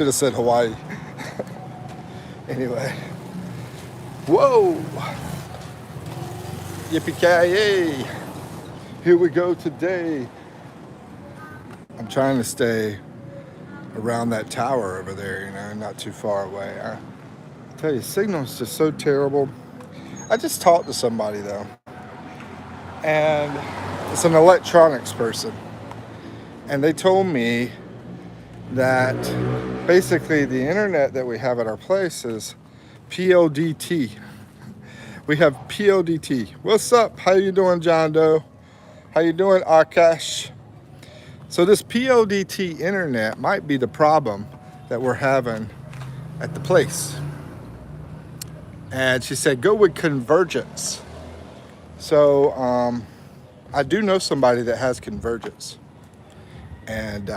Should have said Hawaii. Anyway. Whoa! Yippee-ki-yay! Here we go today. I'm trying to stay around that tower over there, you know, not too far away. I tell you, signal's just so terrible. I just talked to somebody though, and it's an electronics person, and they told me that basically the internet that we have at our place is PLDT. We have PLDT. What's up? How you doing, John Doe? How you doing, Akash? So this PLDT internet might be the problem that we're having at the place. And she said, go with convergence. So I do know somebody that has convergence. And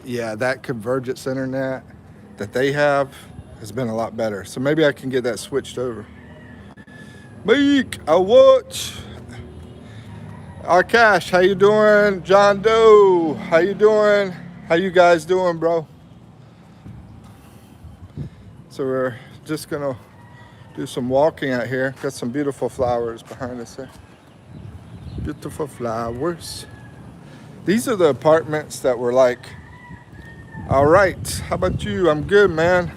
yeah, that convergence internet that they have has been a lot better. So maybe I can get that switched over. Meek, I watch. Akash, how you doing? John Doe, how you doing? How you guys doing, bro? So we're just gonna do some walking out here. Got some beautiful flowers behind us there. Beautiful flowers. These are the apartments that were like, all right, how about you? I'm good, man.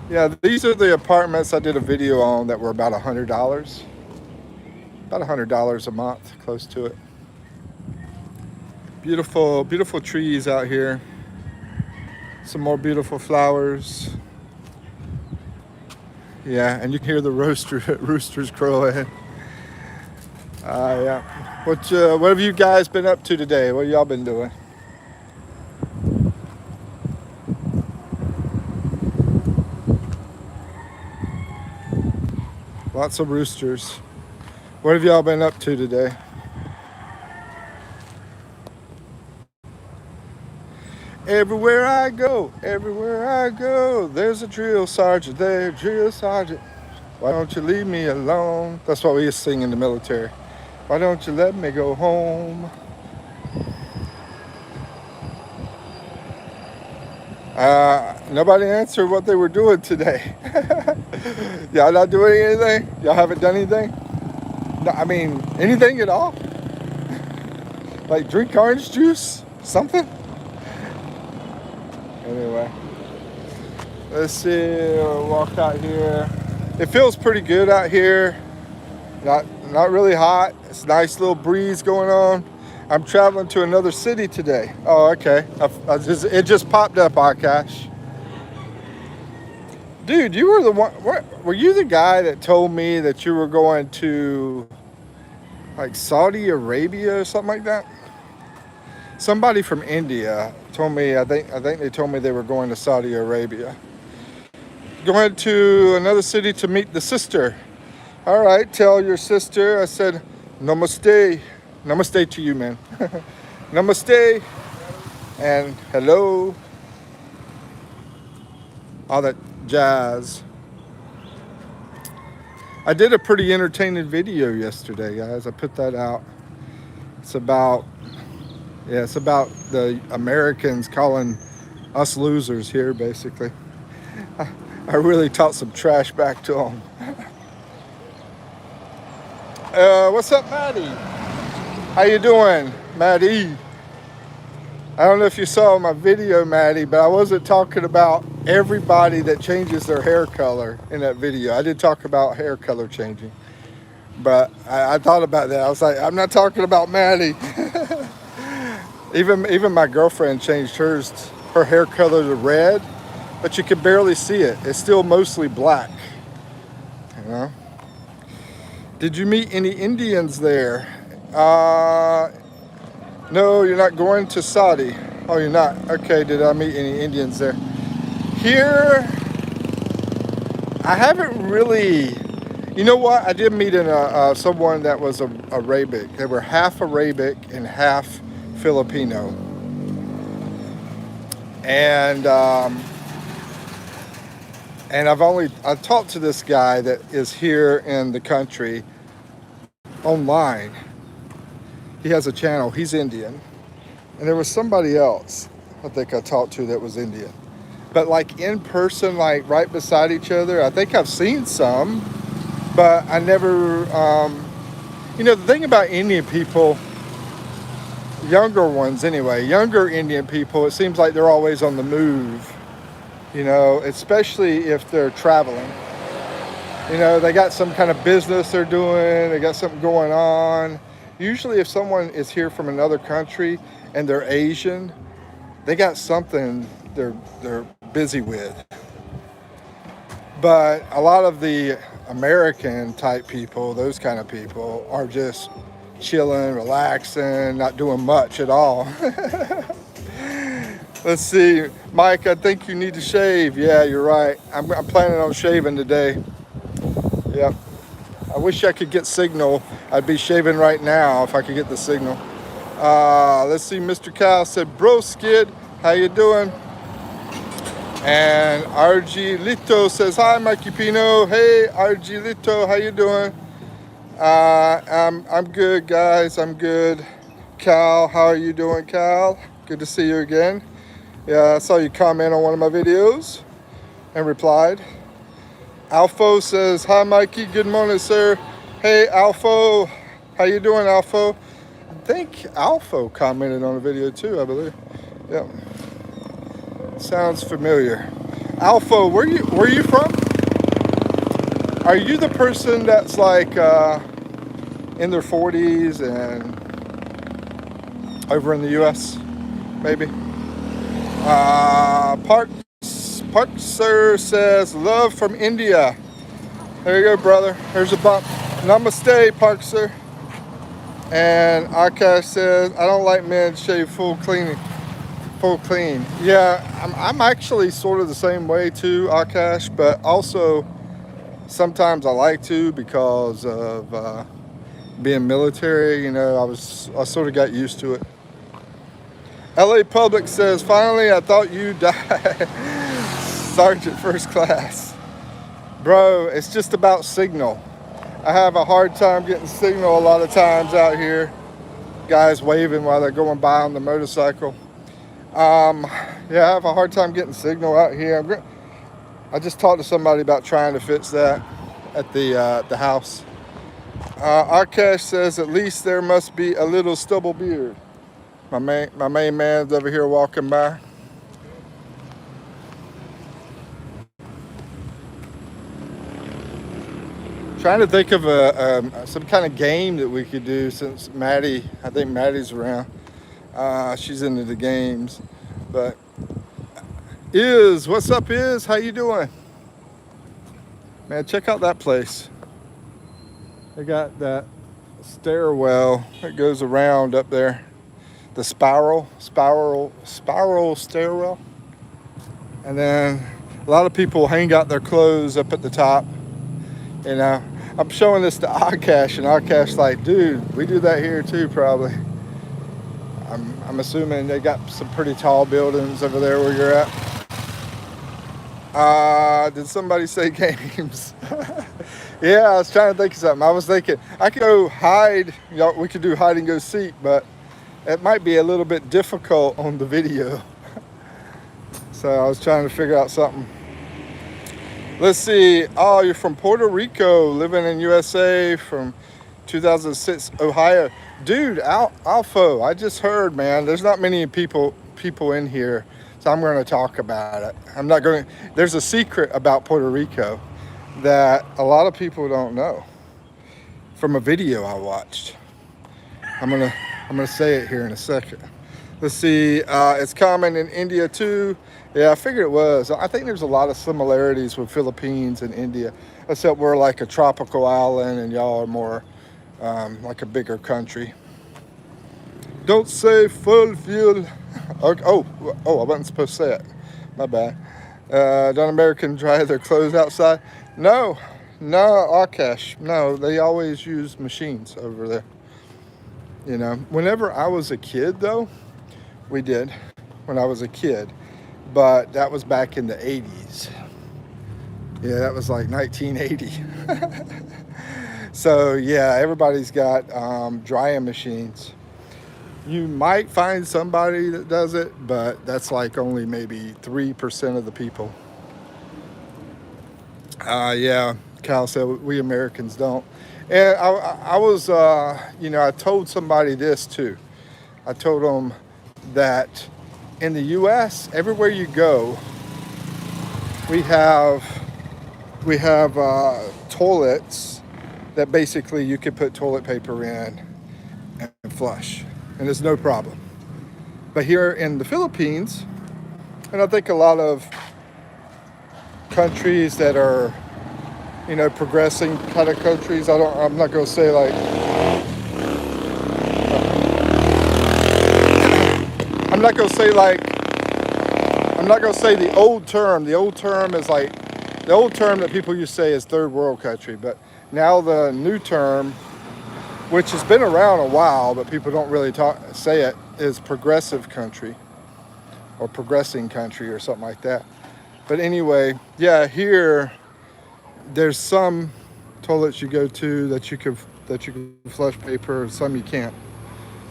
Yeah, these are the apartments I did a video on that were about $100. About $100 a month, close to it. Beautiful, beautiful trees out here. Some more beautiful flowers. Yeah, and you can hear the roosters crowing. Yeah. What have you guys been up to today? What have y'all been doing? Lots of roosters. What have y'all been up to today? Everywhere I go, there's a drill sergeant there, drill sergeant. Why don't you leave me alone? That's what we used to sing in the military. Why don't you let me go home? Nobody answered what they were doing today. Y'all not doing anything? Y'all haven't done anything? No, I mean, anything at all? Like drink orange juice? Something? Anyway, let's see, we'll walk out here. It feels pretty good out here. Not really hot. It's a nice little breeze going on. I'm traveling to another city today. Oh, okay. It just popped up, Akash. Dude, you were the one. Were you the guy that told me that you were going to like Saudi Arabia or something like that? Somebody from India told me. I think they told me they were going to Saudi Arabia. Going to another city to meet the sister. All right, tell your sister. I said, namaste. Namaste to you, man. Namaste. And hello. All that jazz. I did a pretty entertaining video yesterday, guys. I put that out. It's about the Americans calling us losers here, basically. I really taught some trash back to them. What's up, Maddie? How you doing, Maddie? I don't know if you saw my video, Maddie, but I wasn't talking about everybody that changes their hair color in that video. I did talk about hair color changing, but I thought about that. I was like, I'm not talking about Maddie. Even my girlfriend changed her hair color to red, but you can barely see it. It's still mostly black, you know? Did you meet any Indians there? No, you're not going to Saudi. Oh, you're not. Okay, did I meet any Indians there? Here, I haven't really. You know what? I did meet someone that was Arabic. They were half Arabic and half Filipino. And I've talked to this guy that is here in the country online. He has a channel. He's Indian. And there was somebody else I think I talked to that was Indian. but like in person, like right beside each other, I think I've seen some, but I never, the thing about Indian people, younger ones anyway, younger Indian people, it seems like they're always on the move, especially if they're traveling. They got some kind of business they're doing, they got something going on. Usually if someone is here from another country and they're Asian, they got something they're busy with. But a lot of the American type people, those kind of people, are just chilling, relaxing, not doing much at all. Let's see, Mike, I think you need to shave. Yeah, you're right. I'm planning on shaving today. Yep. I wish I could get signal. I'd be shaving right now if I could get the signal. Let's see, Mr. Cal said, bro, Skid, how you doing? And RG Lito says, hi, Mikipino. Hey, RG Lito, how you doing? I'm good, guys. I'm good. Cal, how are you doing, Cal? Good to see you again. Yeah, I saw you comment on one of my videos and replied. Alfo says, hi, Mikey. Good morning, sir. Hey, Alfo. How you doing, Alfo? I think Alfo commented on a video too, I believe. Yep. Sounds familiar. Alfo, where you from? Are you the person that's like in their 40s and over in the U.S. maybe? Park Sir says, love from India. There you go, brother. There's a bump. Namaste, Park Sir. And Akash says, I don't like men shave full clean. Yeah, I'm actually sort of the same way too, Akash, but also sometimes I like to because of being military. I sort of got used to it. LA Public says, finally, I thought you died. Sergeant First Class. Bro, it's just about signal. I have a hard time getting signal a lot of times out here. Guys waving while they're going by on the motorcycle. I have a hard time getting signal out here. I just talked to somebody about trying to fix that at the house. Akash says, at least there must be a little stubble beard. My main man's over here walking by. Trying to think of some kind of game that we could do since I think Maddie's around. She's into the games. But what's up, how you doing? Man, check out that place. They got that stairwell that goes around up there. The spiral stairwell. And then a lot of people hang out their clothes up at the top. I'm showing this to Akash, and Akash like, dude, we do that here too, probably. I'm assuming they got some pretty tall buildings over there where you're at. Did somebody say games? Yeah, I was trying to think of something. I was thinking I could go hide. We could do hide and go seek, but it might be a little bit difficult on the video. So I was trying to figure out something. Let's see. Oh, you're from Puerto Rico, living in USA from 2006, Ohio. Dude, Alfo, I just heard, man, there's not many people in here, so I'm going to talk about it. There's a secret about Puerto Rico that a lot of people don't know from a video I watched. I'm gonna say it here in a second. Let's see. It's common in India too. Yeah, I figured it was. I think there's a lot of similarities with Philippines and India, except we're like a tropical island and y'all are more like a bigger country. Don't say full fuel. Oh, I wasn't supposed to say it. My bad. Don't Americans dry their clothes outside? No, Akash. No, they always use machines over there. Whenever I was a kid, though, we did. When I was a kid. But that was back in the 80s. Yeah, that was like 1980. So, yeah, everybody's got drying machines. You might find somebody that does it, but that's like only maybe 3% of the people. Yeah, Cal said we Americans don't. And I was, I told somebody this too. I told them that in the U.S., everywhere you go, we have toilets that basically you can put toilet paper in and flush, and there's no problem. But here in the Philippines, and I think a lot of countries that are, progressing kind of countries. I'm not gonna say like. I'm not gonna say like. I'm not gonna say the old term. The old term is like. The old term that people used to say is third world country, but now the new term, which has been around a while, but people don't really say it, is progressive country or progressing country or something like that. But anyway, yeah, here there's some toilets you go to that you can flush paper, some you can't.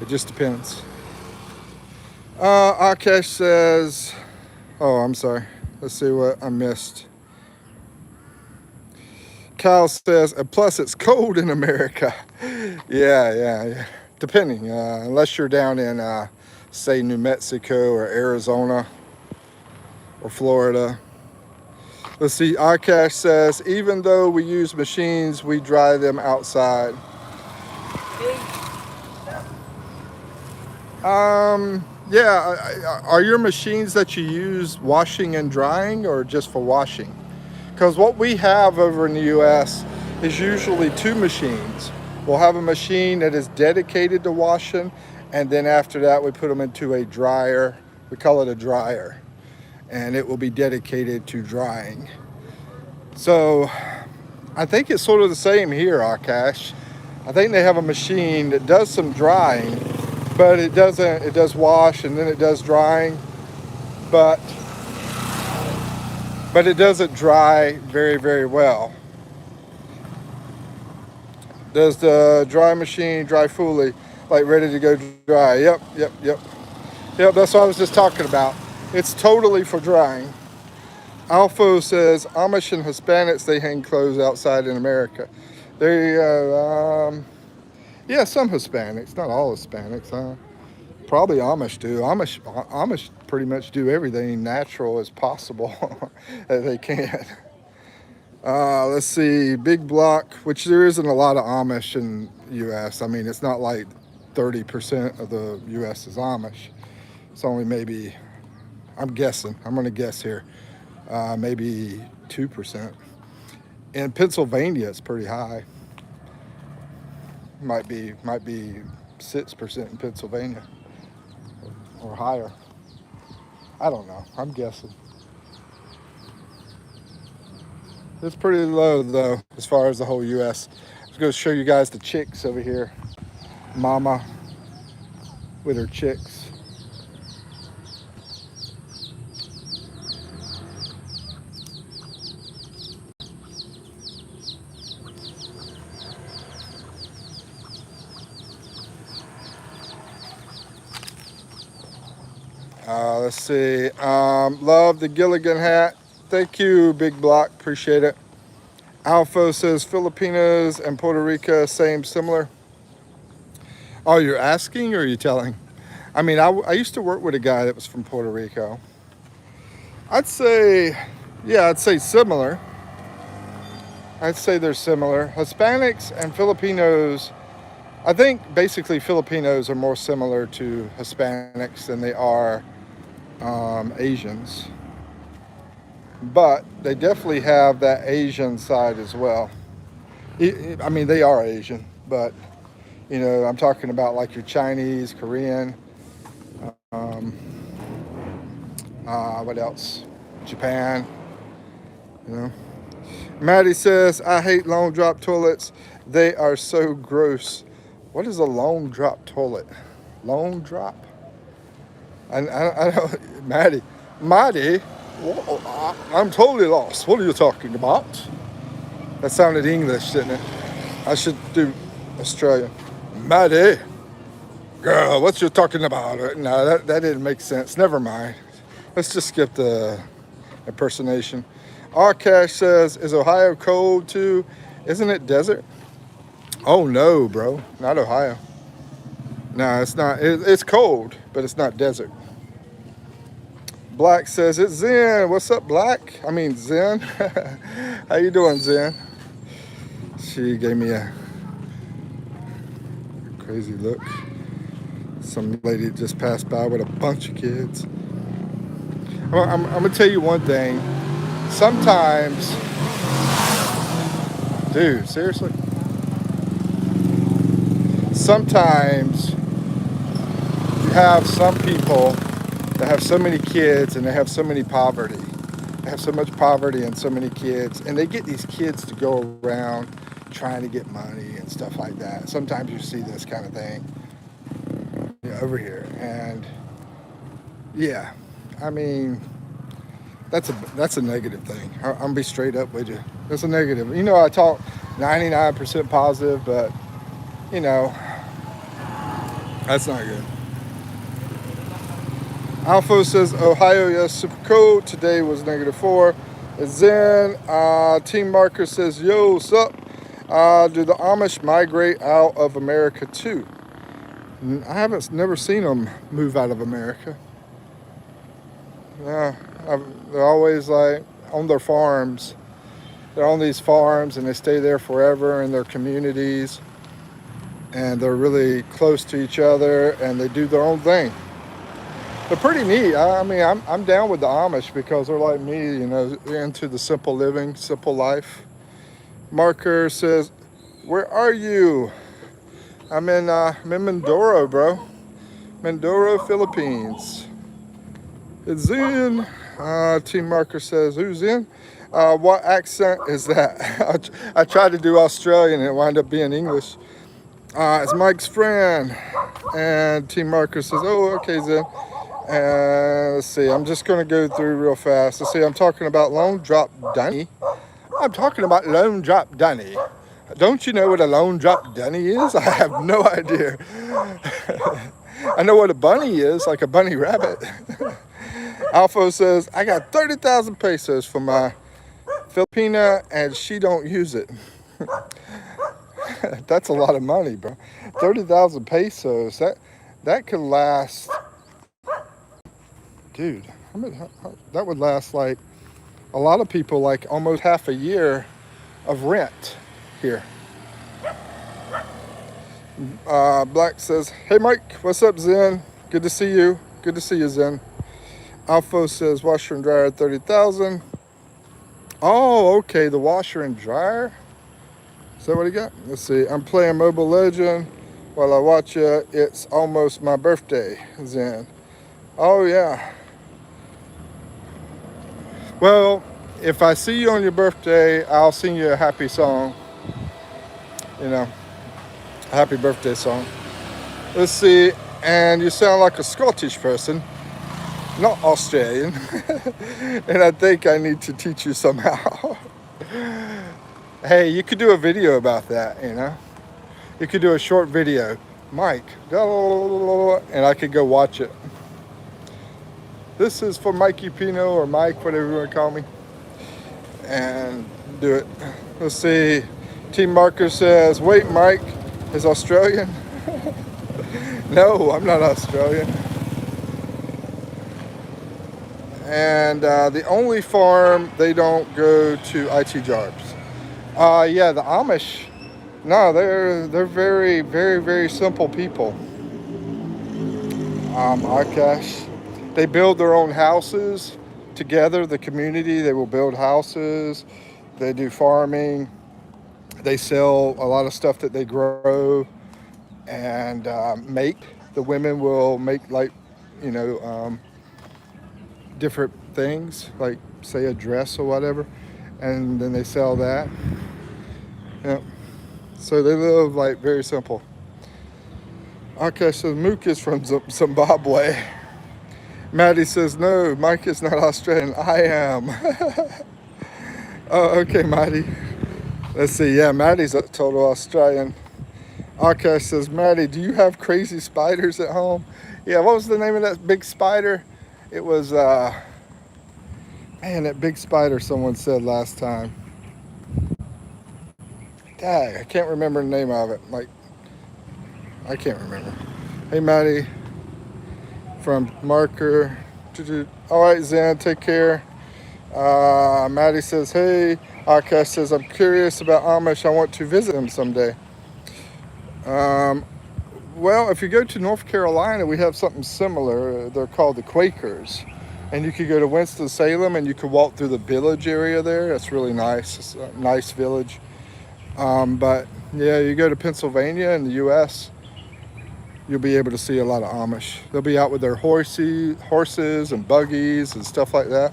It just depends. Akash says, oh, I'm sorry. Let's see what I missed. Kyle says, and plus it's cold in America. Yeah. Depending, unless you're down in, say, New Mexico or Arizona or Florida. Let's see, Akash says, even though we use machines, we dry them outside. Yeah, are your machines that you use washing and drying or just for washing? Because what we have over in the US is usually two machines. We'll have a machine that is dedicated to washing, and then after that we put them into a dryer. We call it a dryer, and it will be dedicated to drying. So I think it's sort of the same here, Akash. I think they have a machine that does some drying, but it does wash and then it does drying, but it doesn't dry very, very well. Does the dry machine dry fully, like ready to go dry? Yep, that's what I was just talking about. It's totally for drying. Alpha says, Amish and Hispanics, they hang clothes outside in America. There you go. Yeah, some Hispanics, not all Hispanics. Probably Amish do. Amish pretty much do everything natural as possible that they can. Let's see, big block, which there isn't a lot of Amish in the U.S. I mean, it's not like 30% of the U.S. is Amish. It's only maybe, I'm going to guess here, maybe 2%. In Pennsylvania, it's pretty high. Might be 6% in Pennsylvania or higher. I don't know. I'm guessing. It's pretty low though, as far as the whole U.S. I was going to show you guys the chicks over here. Mama with her chicks. Let's see. Love the Gilligan hat. Thank you, Big Block. Appreciate it. Alpha says Filipinos and Puerto Rico, similar. Oh, you're asking or are you telling? I mean, I used to work with a guy that was from Puerto Rico. I'd say similar. I'd say they're similar. Hispanics and Filipinos, I think basically Filipinos are more similar to Hispanics than they are Asians. But they definitely have that Asian side as well. I mean, they are Asian, but, I'm talking about like your Chinese, Korean, what else? Japan, Maddie says, I hate long drop toilets. They are so gross. What is a long drop toilet? Long drop? I don't, Maddie, I'm totally lost. What are you talking about? That sounded English, didn't it? I should do Australian. Maddie, Girl, what you talking about? No, that didn't make sense. Never mind. Let's just skip the impersonation. Arcash says, is Ohio cold too? Isn't it desert? Oh no, bro. Not Ohio. No, it's not. It's cold, but it's not desert. Black says, it's Zen. What's up, Black? I mean, Zen. How you doing, Zen? She gave me a crazy look. Some lady just passed by with a bunch of kids. I'm going to tell you one thing. Sometimes, dude, seriously? Sometimes you have some people that have so many kids and they have so many poverty. They have so much poverty and so many kids. And they get these kids to go around trying to get money and stuff like that. Sometimes you see this kind of thing over here. And yeah, I mean, that's a negative thing. I'm gonna be straight up with you. That's a negative. You know, I talk 99% positive, but you know, that's not good. Alpha says Ohio, yes, super cold. Today was -4. It's Zen. Team Marker says, yo, what's up? Do the Amish migrate out of America too? I haven't never seen them move out of America. Yeah, they're always like on their farms. They're on these farms and they stay there forever in their communities. And they're really close to each other and they do their own thing. They're pretty neat. I mean, I'm down with the Amish because they're like me, you know, they're into the simple living, simple life. Marker says, where are you? I'm in Mindoro, bro. Mindoro, Philippines. It's in. Team Marker says, who's in? What accent is that? I tried to do Australian and it wound up being English. It's Mike's friend. And Team Marker says, oh, okay, Zen. And let's see, I'm just going to go through real fast. Let's see, I'm talking about Lone Drop Dunny. I'm talking about Lone Drop Dunny. Don't you know what a Lone Drop Dunny is? I have no idea. I know what a bunny is, like a bunny rabbit. Alpha says, I got 30,000 pesos for my Filipina and she don't use it. That's a lot of money, bro. 30,000 pesos. That could last, dude. That would last like a lot of people, like almost half a year of rent here. Black says, hey Mike, what's up, Zen? Good to see you. Good to see you, Zen. Alpha says, washer and dryer 30,000. Oh, okay, the washer and dryer. Is that what he got? Let's see. I'm playing Mobile Legend while I watch it. It's almost my birthday, Zen. Oh, yeah. Well, if I see you on your birthday, I'll sing you a happy song. You know, a happy birthday song. Let's see. And you sound like a Scottish person, not Australian. And I think I need to teach you somehow. Hey, you could do a video about that, you know? You could do a short video. Mike, and I could go watch it. This is for Mikipino or Mike, whatever you want to call me. And do it. Let's see. Team Marker says, wait, Mike is Australian? No, I'm not Australian. And the only farm they don't go to IT jobs. Yeah, the Amish, no, they're very, very, very simple people. Akash, they build their own houses together, the community, they will build houses, they do farming, they sell a lot of stuff that they grow and make. The women will make like, you know, different things, like say a dress or whatever, and then they sell that. Yeah. So they live like very simple. Okay, so Mook is from Zimbabwe. Maddie says, no, Mike is not Australian. I am. Oh, okay, Maddie. Let's see. Yeah, Maddie's a total Australian. Akash says, Maddie, do you have crazy spiders at home? Yeah, what was the name of that big spider? It was, man, that big spider someone said last time. Dang, I can't remember the name of it. Like, I can't remember. Hey, Maddie from Marker. All right, Zen, take care. Maddie says, hey. Akash says, I'm curious about Amish. I want to visit them someday. Um, well, if you go to North Carolina, we have something similar. They're called the Quakers. And you could go to Winston-Salem and you could walk through the village area there. That's really nice. It's a nice village. But yeah, you go to Pennsylvania in the U.S., you'll be able to see a lot of Amish. They'll be out with their horses and buggies and stuff like that.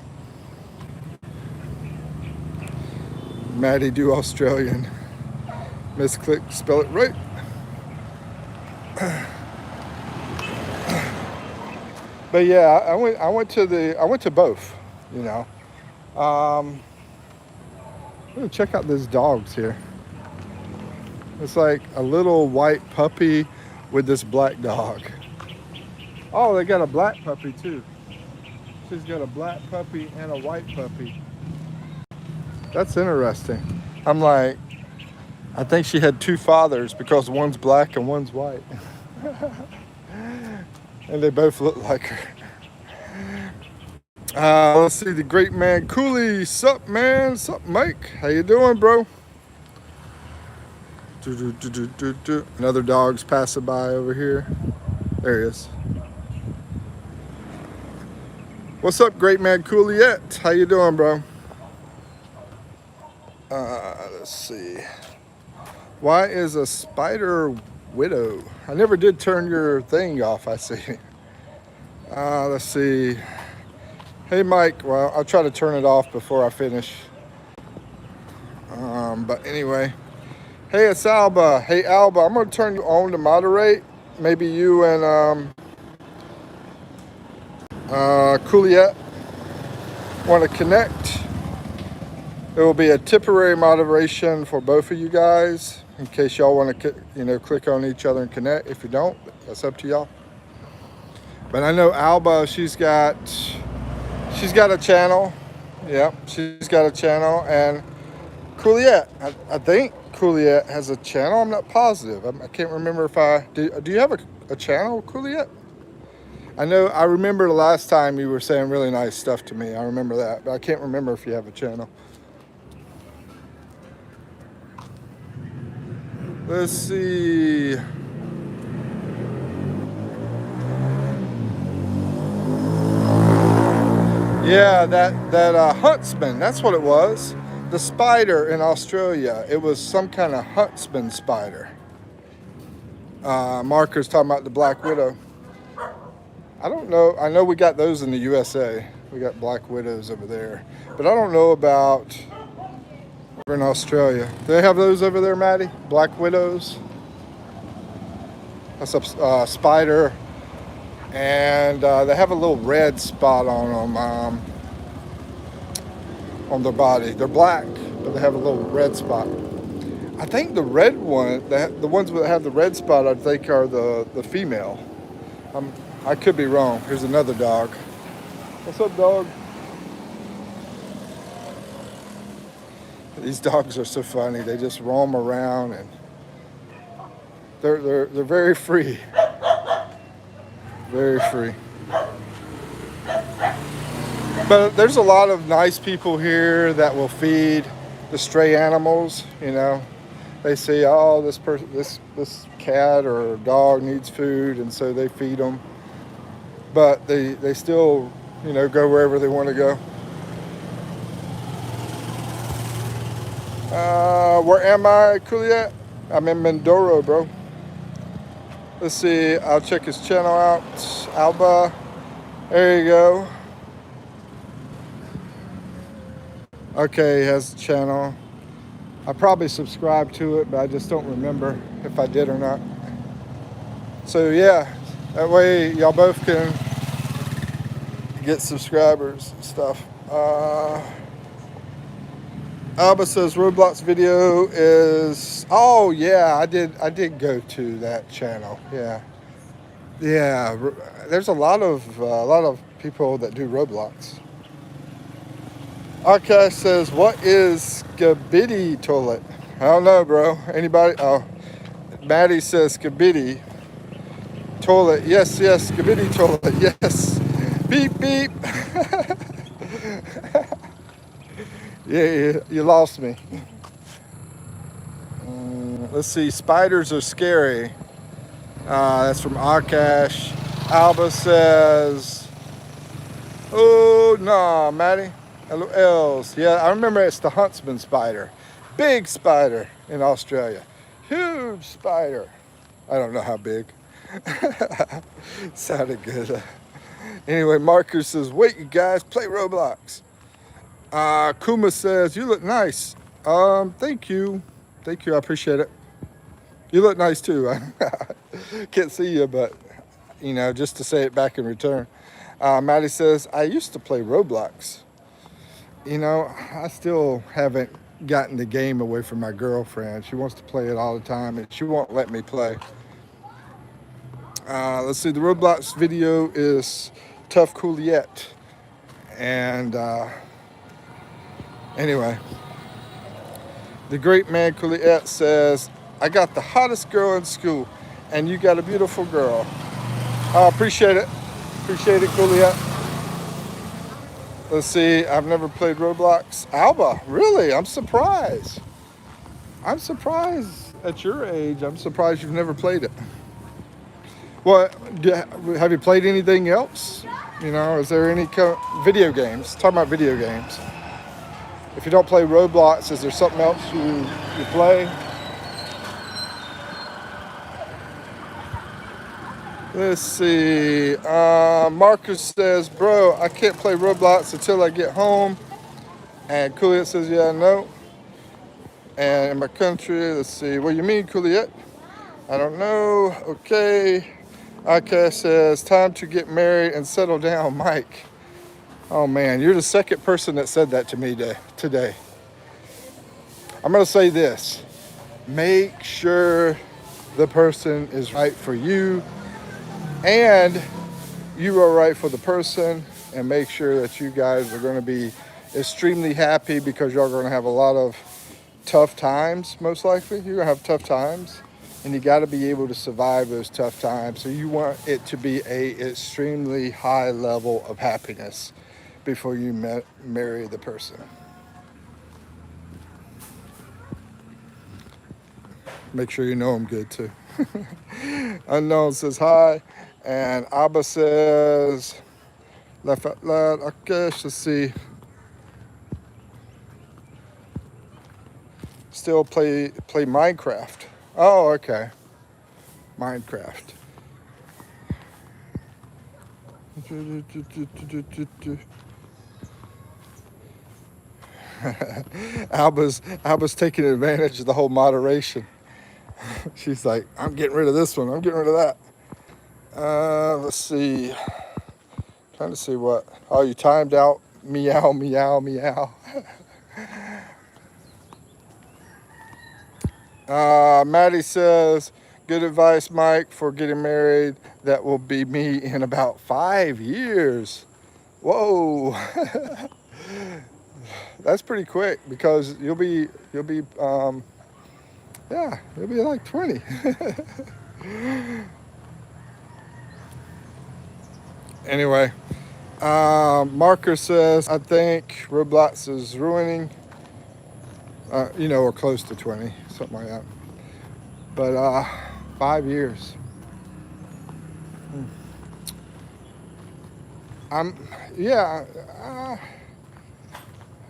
Maddie do Australian. Misclick, spell it right. But yeah, I went to both, you know. I'm gonna check out these dogs here. It's like a little white puppy with this black dog. Oh, they got a black puppy too. She's got a black puppy and a white puppy. That's interesting. I'm like, I think she had two fathers because one's black and one's white. And they both look like her. Let's see, the great man Cooley. Sup, man? Sup, Mike? How you doing, bro? Another dog's passing by over here. There he is. What's up, great man Cooleyette? How you doing, bro? Let's see. Why is a spider widow? I never did turn your thing off, I see. Let's see. Hey, Mike. Well, I'll try to turn it off before I finish. But anyway. Hey, it's Alba. Hey, Alba, I'm going to turn you on to moderate. Maybe you and Cooliette want to connect. There will be a temporary moderation for both of you guys in case y'all want to, click on each other and connect. If you don't, that's up to y'all. But I know Alba, she's got a channel. Yep, she's got a channel. And Cooliette, I think Cooliette has a channel. I'm not positive. I can't remember if do you have a channel, Cooliette? I remember the last time you were saying really nice stuff to me. I remember that, but I can't remember if you have a channel. Let's see. Yeah, that huntsman, that's what it was. The spider in Australia, it was some kind of huntsman spider. Marker's talking about the black widow. I don't know. I know we got those in the USA. We got black widows over there. But I don't know about over in Australia. Do they have those over there, Maddie? Black widows? That's a spider. And they have a little red spot on them on their body. They're black, but they have a little red spot. I think the red one, the ones that have the red spot, I think are the female. I could be wrong. Here's another dog. What's up, dog? These dogs are so funny. They just roam around and they're very free. Very free. But there's a lot of nice people here that will feed the stray animals, They say, oh, this cat or dog needs food, and so they feed them. But they still, go wherever they want to go. Where am I, Cooliette? I'm in Mindoro, bro. Let's see. I'll check his channel out. Alba. There you go. Okay, he has a channel. I probably subscribed to it, but I just don't remember if I did or not. So yeah, that way y'all both can get subscribers and stuff. Alba says Roblox video is. Oh yeah, I did go to that channel. Yeah, yeah. There's a lot of people that do Roblox. Akash says, "What is Skibidi toilet?" I don't know, bro. Anybody? Oh, Maddie says Skibidi toilet. Yes, yes. Skibidi toilet. Yes. Beep beep. Yeah, you lost me. Let's see. Spiders are scary. That's from Akash. Alba says, "Oh no, Maddie. LOLs. Yeah, I remember it's the huntsman spider, big spider in Australia, huge spider. I don't know how big. Sounded good. Anyway, Marcus says, wait, you guys, play Roblox. Kuma says, you look nice. Thank you. Thank you. I appreciate it. You look nice too. Can't see you, but just to say it back in return. Maddie says, I used to play Roblox. I still haven't gotten the game away from my girlfriend. She wants to play it all the time, and she won't let me play. Let's see, the Roblox video is Tough Cooliette. And anyway, the great man Cooliette says, I got the hottest girl in school, and you got a beautiful girl. I appreciate it. Appreciate it, Cooliette. Let's see, I've never played Roblox. Alba, really? I'm surprised. I'm surprised at your age. I'm surprised you've never played it. Well, have you played anything else? Is there any video games? Talking about video games. If you don't play Roblox, is there something else you play? Let's see. Marcus says, bro, I can't play Roblox until I get home. And Cooliette says, yeah, no. And in my country, let's see. What do you mean, Cooliette? I don't know. Okay. Akash says, time to get married and settle down, Mike. Oh, man, you're the second person that said that to me today. I'm going to say this. Make sure the person is right for you and you are right for the person, and make sure that you guys are going to be extremely happy because you're going to have a lot of tough times, most likely. You're going to have tough times. And you got to be able to survive those tough times. So you want it to be a extremely high level of happiness before you marry the person. Make sure you know them good too. Unknown says hi. And Abba says, laugh out loud. Okay, let's see. Still play Minecraft. Oh, okay. Minecraft. Alba's taking advantage of the whole moderation. She's like, I'm getting rid of this one. I'm getting rid of that. Let's see. Trying to see what. Oh, you timed out. Meow, meow, meow. Maddie says, good advice, Mike, for getting married. That will be me in about 5 years. Whoa. That's pretty quick because you'll be like 20. Anyway, Marker says, I think Roblox is ruining, or close to 20, something like that. But 5 years. I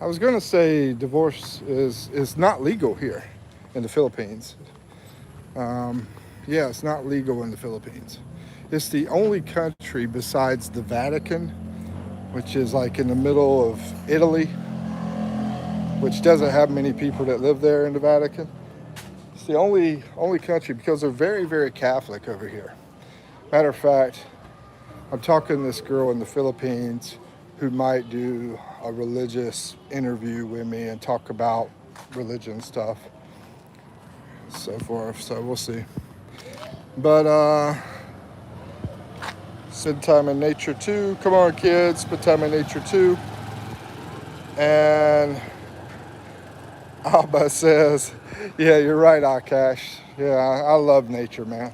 was going to say divorce is not legal here in the Philippines. It's not legal in the Philippines. It's the only country besides the Vatican, which is like in the middle of Italy, which doesn't have many people that live there in the Vatican. It's the only country because they're very, very Catholic over here. Matter of fact, I'm talking to this girl in the Philippines who might do a religious interview with me and talk about religion stuff, so forth. So we'll see. But spend time in nature too. Come on, kids, spend time in nature too. And Alba says, yeah, you're right, Akash. Yeah, I love nature, man.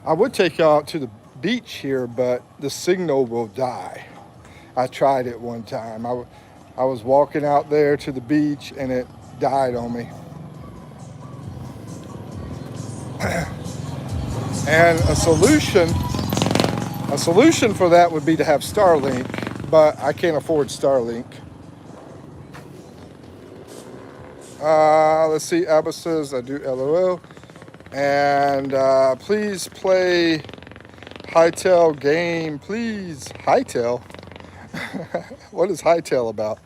I would take y'all out to the beach here, but the signal will die. I tried it one time. I was walking out there to the beach and it died on me. And a solution for that would be to have Starlink, but I can't afford Starlink. Let's see, Abba says, I do LOL. And please play Hightail game, please. Hightail? What is Hightail about?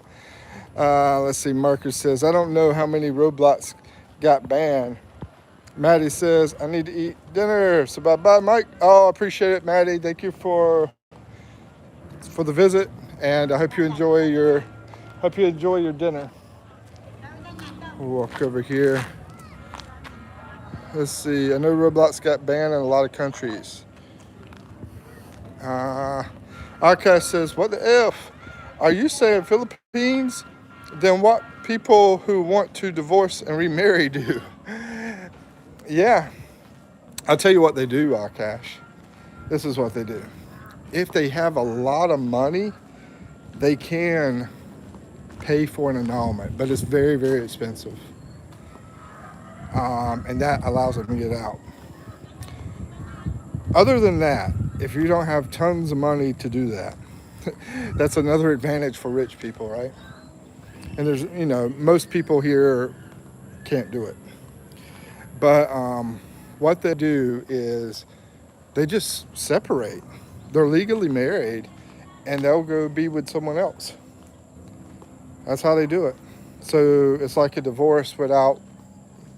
Let's see, Marcus says, I don't know how many Roblox got banned. Maddie says, I need to eat dinner. So bye-bye, Mike. Oh, I appreciate it, Maddie. Thank you for the visit, and I hope you enjoy your dinner. We'll walk over here. Let's see. I know Roblox got banned in a lot of countries. Akash says, what the F? Are you saying Philippines? Then what people who want to divorce and remarry do? Yeah. I'll tell you what they do, Akash. This is what they do. If they have a lot of money, they can pay for an annulment, but it's very, very expensive. And that allows them to get out. Other than that, if you don't have tons of money to do that, that's another advantage for rich people, right? And there's, most people here can't do it. But what they do is they just separate. They're legally married and they'll go be with someone else. That's how they do it. So it's like a divorce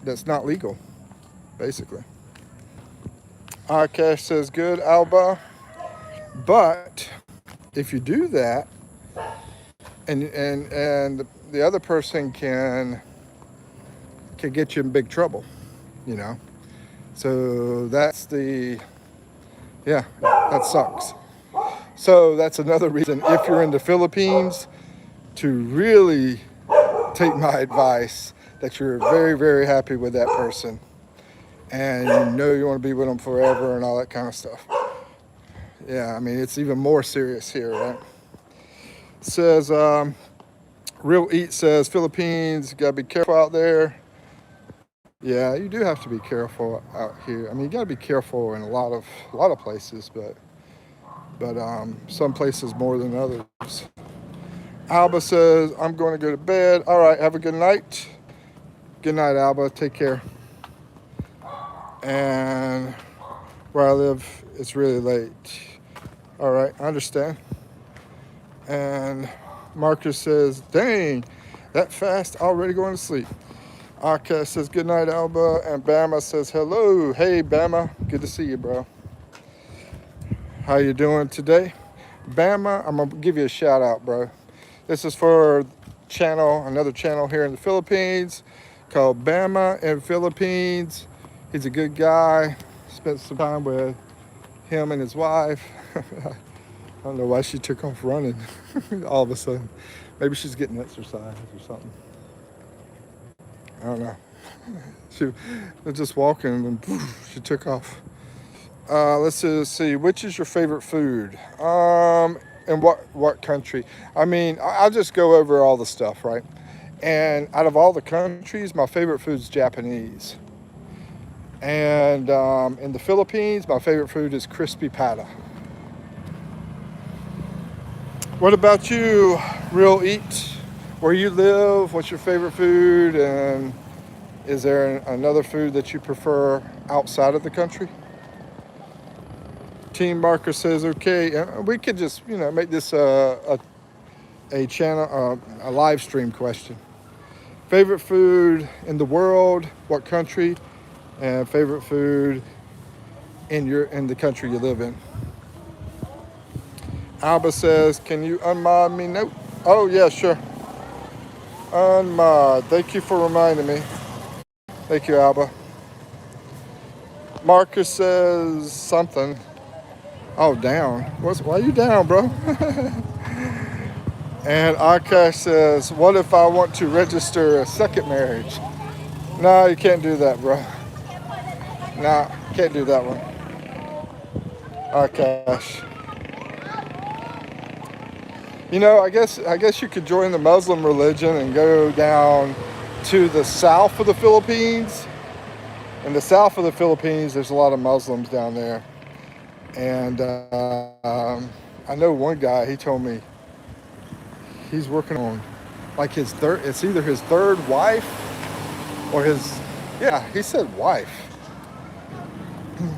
that's not legal, basically. Akash says, good, Alba. But if you do that, and the other person can get you in big trouble, So that sucks. So that's another reason, if you're in the Philippines, to really take my advice that you're very, very happy with that person and you want to be with them forever and all that kind of stuff. Yeah, I mean, it's even more serious here, right? It says, Real Eat says, Philippines, you gotta be careful out there. Yeah, you do have to be careful out here. I mean, you gotta be careful in a lot of places, but some places more than others. Alba says, I'm going to go to bed. All right, have a good night. Good night, Alba. Take care. And where I live, it's really late. All right, I understand. And Marcus says, dang, that fast, already going to sleep. Akash says, good night, Alba. And Bama says, hello. Hey, Bama. Good to see you, bro. How you doing today? Bama, I'm going to give you a shout out, bro. This is for another channel here in the Philippines called Bama in Philippines. He's a good guy. Spent some time with him and his wife. I don't know why she took off running all of a sudden. Maybe she's getting exercise or something. I don't know. She was just walking and poof, she took off. Let's see. Which is your favorite food? And what country? I mean, I'll just go over all the stuff, right? And out of all the countries, my favorite food is Japanese. And in the Philippines, my favorite food is crispy pata. What about you, Real Eat? Where you live, what's your favorite food? And is there another food that you prefer outside of the country? Team Marker says, okay, we could just, make this a channel, a live stream question. Favorite food in the world, what country? And favorite food in the country you live in. Alba says, can you unmod me? Nope. Oh, yeah, sure. Unmod. Thank you for reminding me. Thank you, Alba. Marcus says something. Oh, down. Why are you down, bro? And Akash says, what if I want to register a second marriage? No, you can't do that, bro. No, can't do that one. Akash. You know, I guess you could join the Muslim religion and go down to the south of the Philippines. In the south of the Philippines, there's a lot of Muslims down there. And I know one guy, he told me he's working on like it's either his third wife or yeah, he said wife.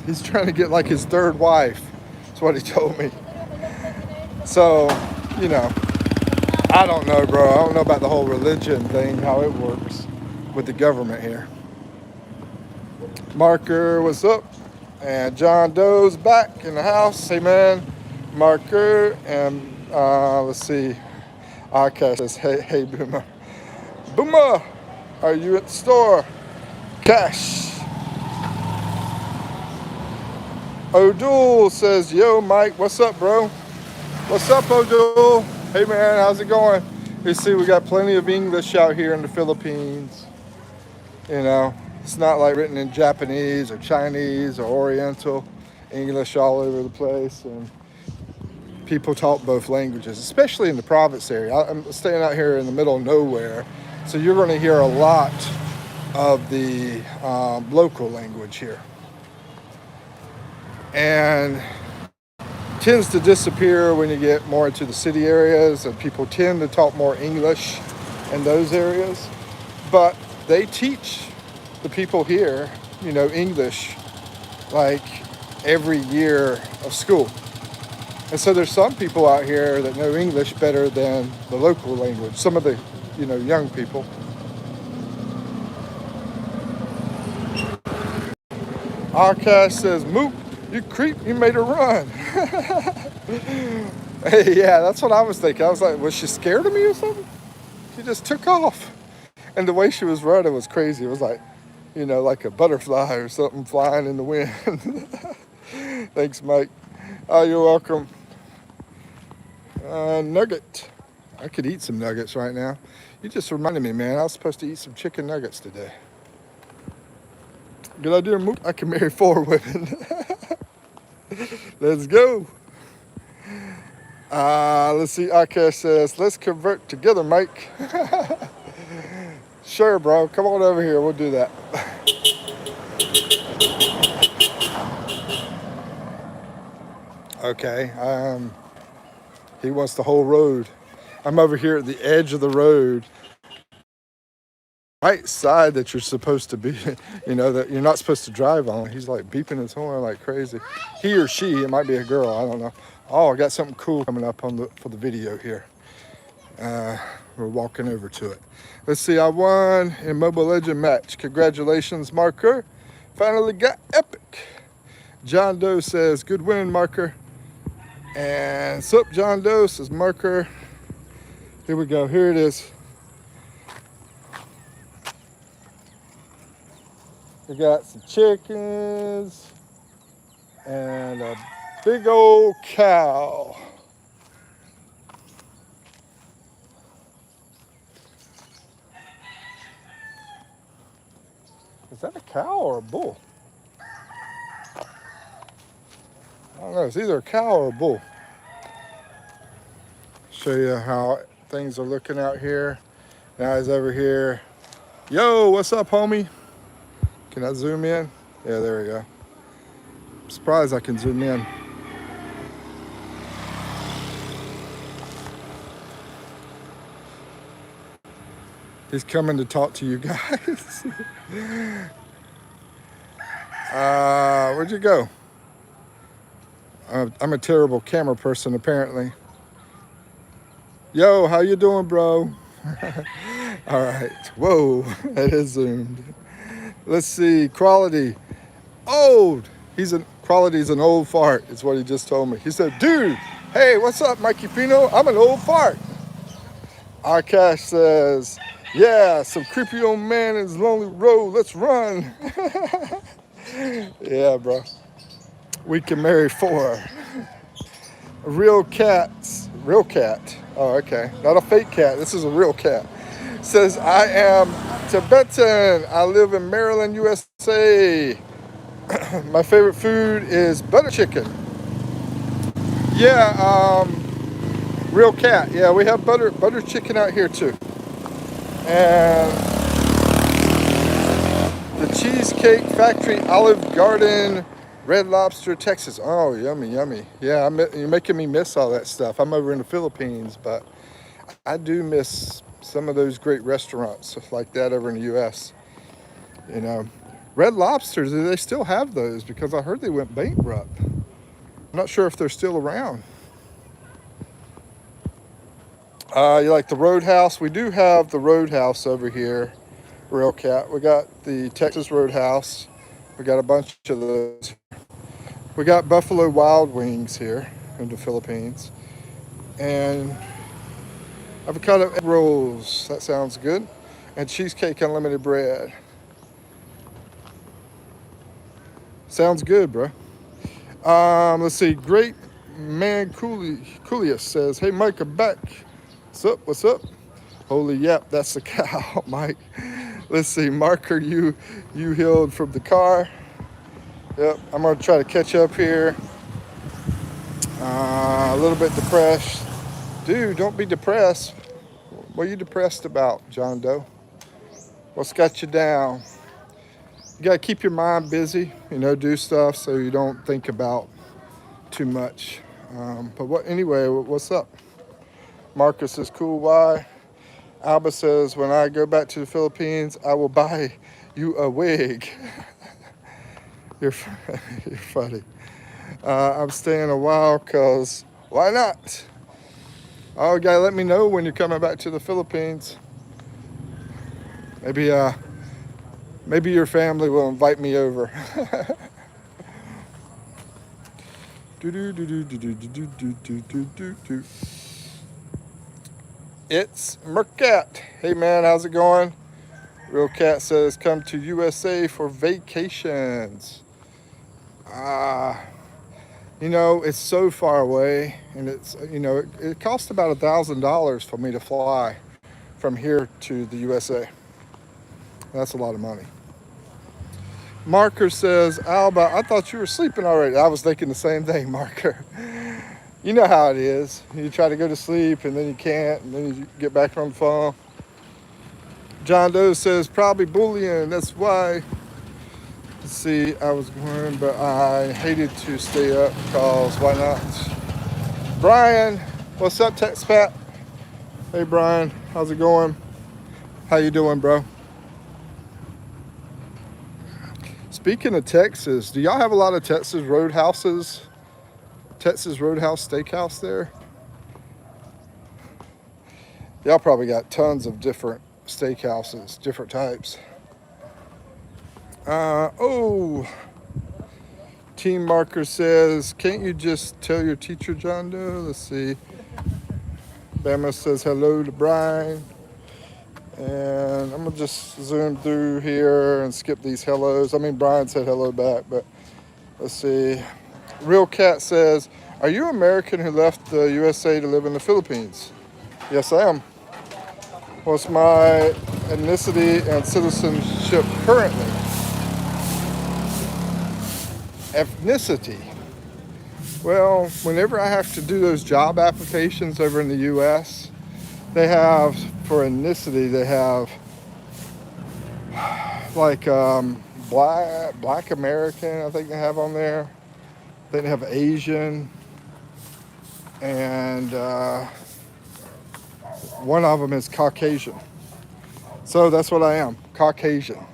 He's trying to get like his third wife. That's what he told me. So, you know, I don't know, bro. I don't know about the whole religion thing, how it works with the government here. Marker, what's up? And John Doe's back in the house. Hey, man. Marker. And let's see. Akash says, hey, Boomer. Boomer, are you at the store? Cash. O'Doul says, yo, Mike, what's up, bro? What's up, O'Doul? Hey, man, how's it going? You see, we got plenty of English out here in the Philippines. You know, it's not like written in Japanese or Chinese or Oriental. English all over the place. And people talk both languages, especially in the province area. I'm staying out here in the middle of nowhere. So you're going to hear a lot of the local language here. And tends to disappear when you get more into the city areas, and people tend to talk more English in those areas. But they teach the people here, you know, English like every year of school. And so there's some people out here that know English better than the local language, some of the, you know, young people. Akash says, Moop, you creep, you made her run. Hey, yeah, that's what I was thinking. I was like, was she scared of me or something? She just took off. And the way she was running was crazy. It was like, you know, like a butterfly or something flying in the wind. Thanks, Mike. Oh, you're welcome. Nugget. I could eat some nuggets right now. You just reminded me, man. I was supposed to eat some chicken nuggets today. Good idea, Moop. I can marry 4 women. Let's go. Let's see. Akash says, let's convert together, Mike. Sure, bro. Come on over here. We'll do that. Okay. He wants the whole road. I'm over here at the edge of the road. Right side that you're supposed to be, you know, that you're not supposed to drive on. He's like beeping his horn like crazy. He or she, it might be a girl, I don't know. Oh, I got something cool coming up for the video here. We're walking over to it. Let's see, I won in Mobile Legend match. Congratulations, Marker. Finally got epic. John Doe says, good win, Marker. And sup, John Doe says, Marker. Here we go, here it is. We got some chickens and a big old cow. Is that a cow or a bull? I don't know. It's either a cow or a bull. Show you how things are looking out here. Guys over here. Yo, what's up, homie? Can I zoom in? Yeah, there we go. I'm surprised I can zoom in. He's coming to talk to you guys. Where'd you go? I'm a terrible camera person, apparently. Yo, how you doing, bro? All right. Whoa, that is zoomed. Let's see, quality. Old. Quality's an old fart, is what he just told me. He said, dude, hey, what's up, Mikipino? I'm an old fart. Akash says, Yeah, some creepy old man in his lonely road. Let's run. Yeah, bro. We can marry four. A real cat's real cat. Oh, okay. Not a fake cat. This is a real cat. Says I am Tibetan. I live in Maryland, USA. My favorite food is butter chicken. Yeah, real cat. Yeah, we have butter chicken out here too. And the Cheesecake Factory, Olive Garden, Red Lobster, Texas. Oh, yummy, yummy. Yeah, you're making me miss all that stuff. I'm over in the Philippines, but I do miss some of those great restaurants like that over in the U.S. You know, Red Lobsters, do they still have those? Because I heard they went bankrupt. I'm not sure if they're still around. You like the Roadhouse? We do have the Roadhouse over here, Real Cat. We got the Texas Roadhouse. We got a bunch of those. We got Buffalo Wild Wings here in the Philippines. And avocado egg rolls. That sounds good. And cheesecake unlimited bread. Sounds good, bro. Let's see. Great man Coolius says, "Hey, Mike, I'm back. What's up? What's up? Holy yep, that's the cow, Mike. Let's see. Marker, you healed from the car. Yep. I'm gonna try to catch up here. A little bit depressed. Dude, don't be depressed. What are you depressed about, John Doe? What's got you down? You gotta keep your mind busy. Do stuff so you don't think about too much. But anyway, what's up? Marcus says, cool, why? Alba says, when I go back to the Philippines, I will buy you a wig. You're funny. I'm staying a while because why not? Oh, you gotta let me know when you're coming back to the Philippines. Maybe your family will invite me over. It's Mercat. Hey man, how's it going? Real Cat says, come to USA for vacations. It's so far away, and it costs about $1,000 for me to fly from here to the USA. That's a lot of money. Marker says, Alba, I thought you were sleeping already. I was thinking the same thing, Marker. You know how it is. You try to go to sleep, and then you can't, and then you get back on the phone. John Doe says, probably bullying. That's why. Let's see, I was going, but I hated to stay up because why not? Brian, what's up, Expat? Hey, Brian, how's it going? How you doing, bro? Speaking of Texas, do y'all have a lot of Texas Roadhouses? Texas Roadhouse Steakhouse there? Y'all probably got tons of different steakhouses, different types. Team Marker says, can't you just tell your teacher, John Doe? Let's see. Bama says hello to Brian. And I'm going to just zoom through here and skip these hellos. I mean, Brian said hello back, but let's see. Real Cat says, are you American who left the USA to live in the Philippines? Yes, I am. What's my ethnicity and citizenship currently? Ethnicity. Well, whenever I have to do those job applications over in the US, they have, for ethnicity, they have like black American, I think they have on there. Then they have Asian, and one of them is Caucasian. So that's what I am, Caucasian.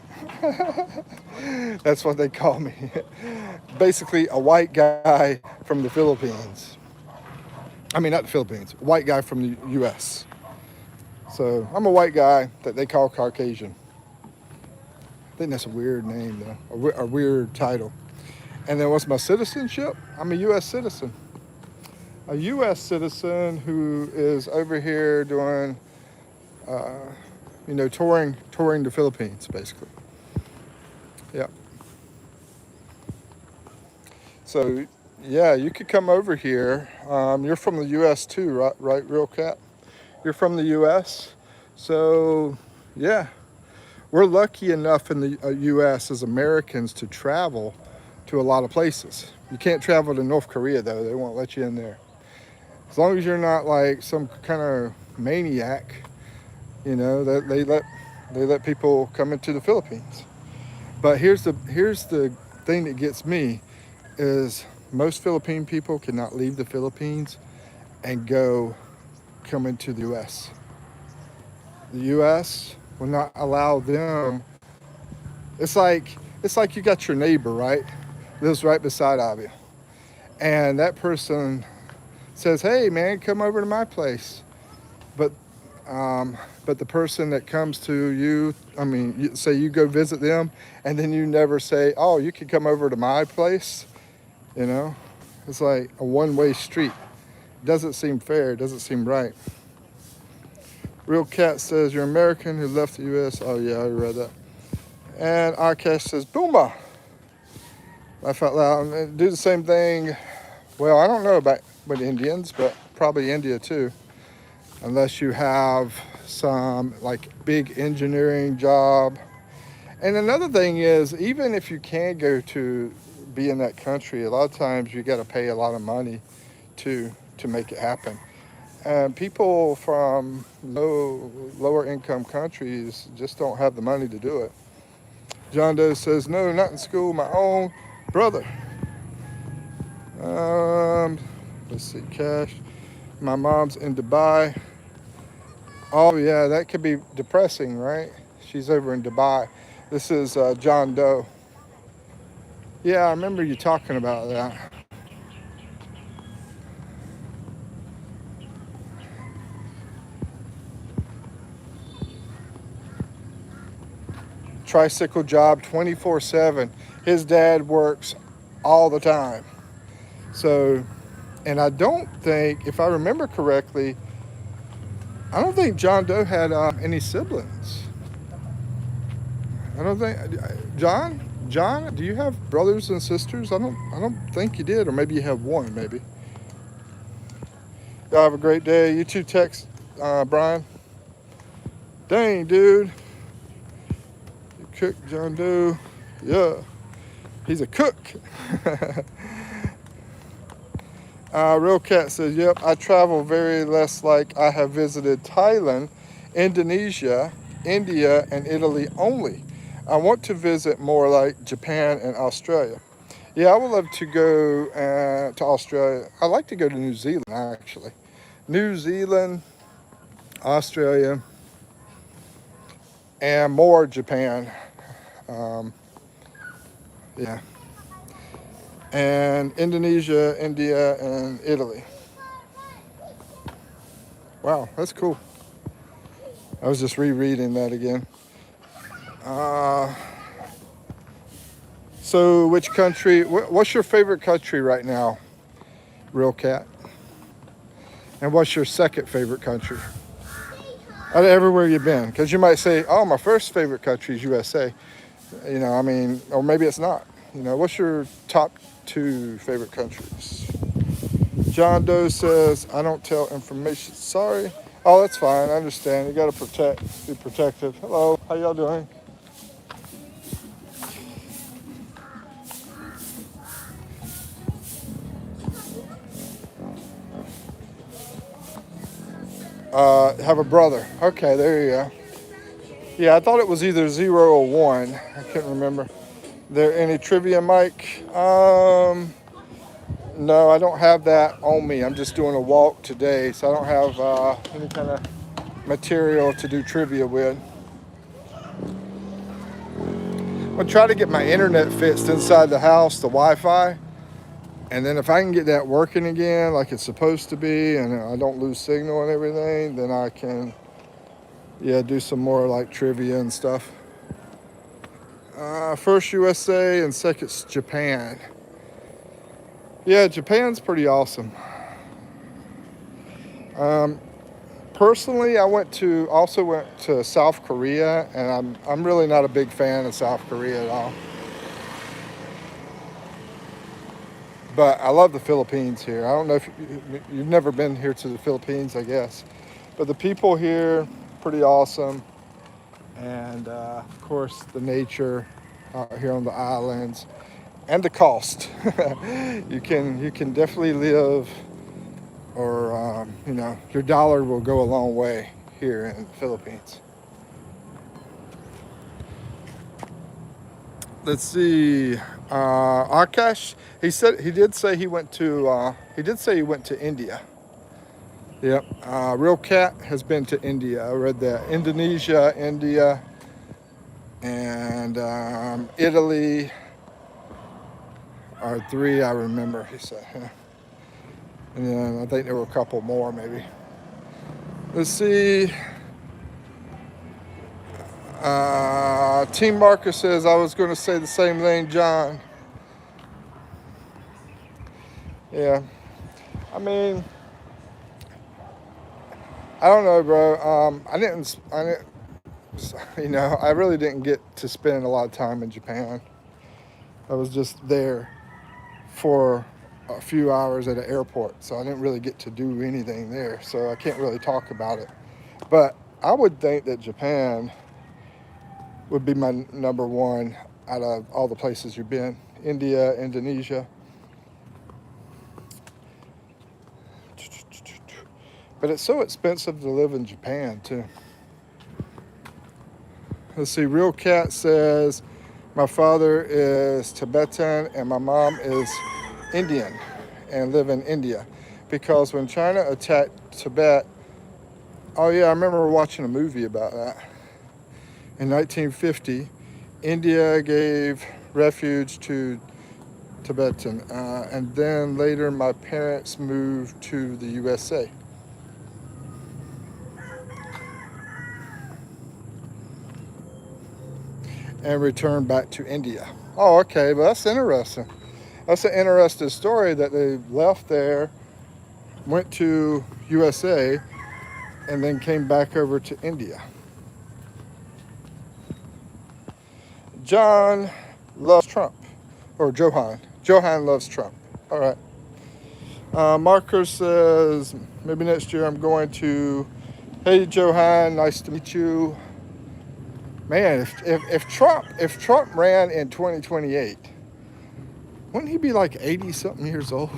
That's what they call me. Basically a white guy from the Philippines. I mean, not the Philippines, white guy from the US. So I'm a white guy that they call Caucasian. I think that's a weird name though, a weird title. And then what's my citizenship? I'm a US citizen. A US citizen who is over here doing, you know, touring the Philippines, basically. Yeah. So, yeah, you could come over here. You're from the U.S. too, right? Right, Real Cat? You're from the U.S. So, yeah, we're lucky enough in the U.S. as Americans to travel to a lot of places. You can't travel to North Korea, though. They won't let you in there. As long as you're not like some kind of maniac, you know, that they let people come into the Philippines. But here's the thing that gets me is most Philippine people cannot leave the Philippines and come into the U.S. The U.S. will not allow them. It's like it's like you got your neighbor, right? Lives right beside of you, and that person says, "Hey, man, come over to my place." But but the person that comes to you, I mean, say you go visit them, and then you never say, "Oh, you can come over to my place." You know, it's like a one-way street. Doesn't seem fair. Doesn't seem right. Real Cat says you're American who left the U.S. Oh yeah, I read that. And Akash says Boomba. Laugh out loud. And do the same thing. Well, I don't know about with Indians, but probably India too. Unless you have some like big engineering job. And another thing is, even if you can go to be in that country, a lot of times you got to pay a lot of money to make it happen. And people from lower income countries just don't have the money to do it. John Doe says, no, not in school, my own brother. Let's see, cash. My mom's in Dubai. Oh, yeah, that could be depressing, right? She's over in Dubai. This is John Doe. Yeah, I remember you talking about that. Tricycle job 24/7. His dad works all the time. So, and I don't think, if I remember correctly, I don't think John Doe had any siblings. I don't think John, do you have brothers and sisters? I don't think you did, or maybe you have one, maybe. Y'all have a great day. You too, text Brian. Dang, dude. You cook John Doe. Yeah, he's a cook. Real Cat says, yep, I travel very less like I have visited Thailand, Indonesia, India, and Italy only. I want to visit more like Japan and Australia. Yeah, I would love to go to Australia. I'd like to go to New Zealand, actually. New Zealand, Australia, and more Japan. Um, yeah. And Indonesia, India, and Italy. Wow, that's cool. I was just rereading that again. Uh, so, which country? What's your favorite country right now, Real Cat? And what's your second favorite country? Out of everywhere you've been, because you might say, "Oh, my first favorite country is USA." You know, I mean, or maybe it's not. You know, what's your top two favorite countries? John Doe says, "I don't tell information." Sorry. Oh, that's fine. I understand. You got to be protective. Hello, how y'all doing? Have a brother. Okay, there you go. Yeah, I thought it was either 0 or 1. I couldn't remember. There any trivia, Mike? No, I don't have that on me. I'm just doing a walk today, so I don't have any kind of material to do trivia with. I'm gonna try to get my internet fixed inside the house, the Wi-Fi, and then if I can get that working again like it's supposed to be, and I don't lose signal and everything, then I can, yeah, do some more like trivia and stuff. First USA and second Japan. Yeah, Japan's pretty awesome. Personally, I also went to South Korea, and I'm really not a big fan of South Korea at all. But I love the Philippines here. I don't know if you've never been here to the Philippines, I guess. But the people here, pretty awesome. And of course, the nature out here on the islands and the cost. You can definitely live, or your dollar will go a long way here in the Philippines. Let's see. Akash, he did say he went to India. Yep. Real Cat has been to India. I read that. Indonesia, India, and Italy are three I remember, he said. Yeah. And then I think there were a couple more maybe. Let's see. Team Marker says, I was going to say the same thing, John. Yeah. I mean, I don't know, bro. I really didn't get to spend a lot of time in Japan. I was just there for a few hours at an airport, so I didn't really get to do anything there, so I can't really talk about it. But I would think that Japan would be my number one out of all the places you've been. India, Indonesia. But it's so expensive to live in Japan, too. Let's see, Real Cat says, my father is Tibetan and my mom is Indian and live in India. Because when China attacked Tibet, oh yeah, I remember watching a movie about that. In 1950, India gave refuge to Tibetan. And then later my parents moved to the USA. And returned back to India. Oh, okay, but that's interesting. That's an interesting story that they left there, went to USA, and then came back over to India. John loves Trump, or Johan. Johan loves Trump. All right. Marker says, maybe next year I'm going to, hey, Johan, nice to meet you. Man, if Trump ran in 2028, wouldn't he be like 80-something years old?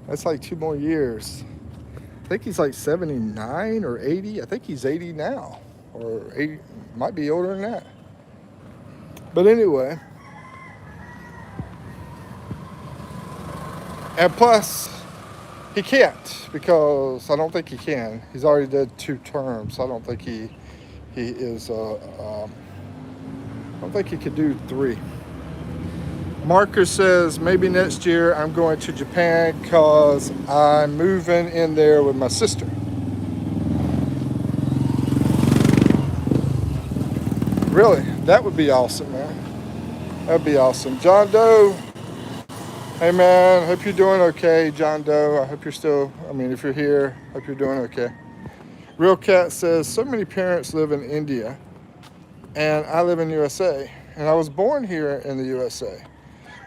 That's like 2 more years. I think he's like 79 or 80. I think he's 80 now, or 80, might be older than that. But anyway, and plus, he can't, because I don't think he can. He's already did 2 terms. I don't think he is. I don't think he could do 3. Marker says, maybe next year I'm going to Japan because I'm moving in there with my sister. Really? That would be awesome, man. That'd be awesome. John Doe. Hey, man. Hope you're doing okay, John Doe. I hope you're still, if you're here, hope you're doing okay. Real Cat says, so many parents live in India, and I live in USA, and I was born here in the USA.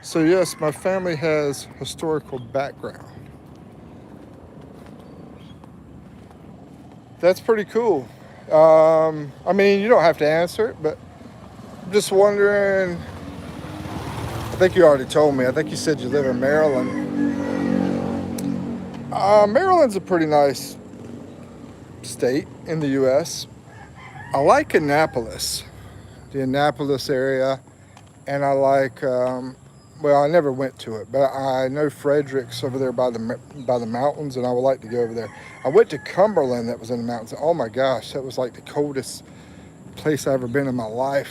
So yes, my family has historical background. That's pretty cool. You don't have to answer it, but I'm just wondering, I think you already told me, I think you said you live in Maryland. Maryland's a pretty nice state in the U.S. I like Annapolis, the Annapolis area, and I like, I never went to it, but I know Frederick's over there by the mountains, and I would like to go over there. I went to Cumberland, that was in the mountains. Oh my gosh, that was like the coldest place I've ever been in my life.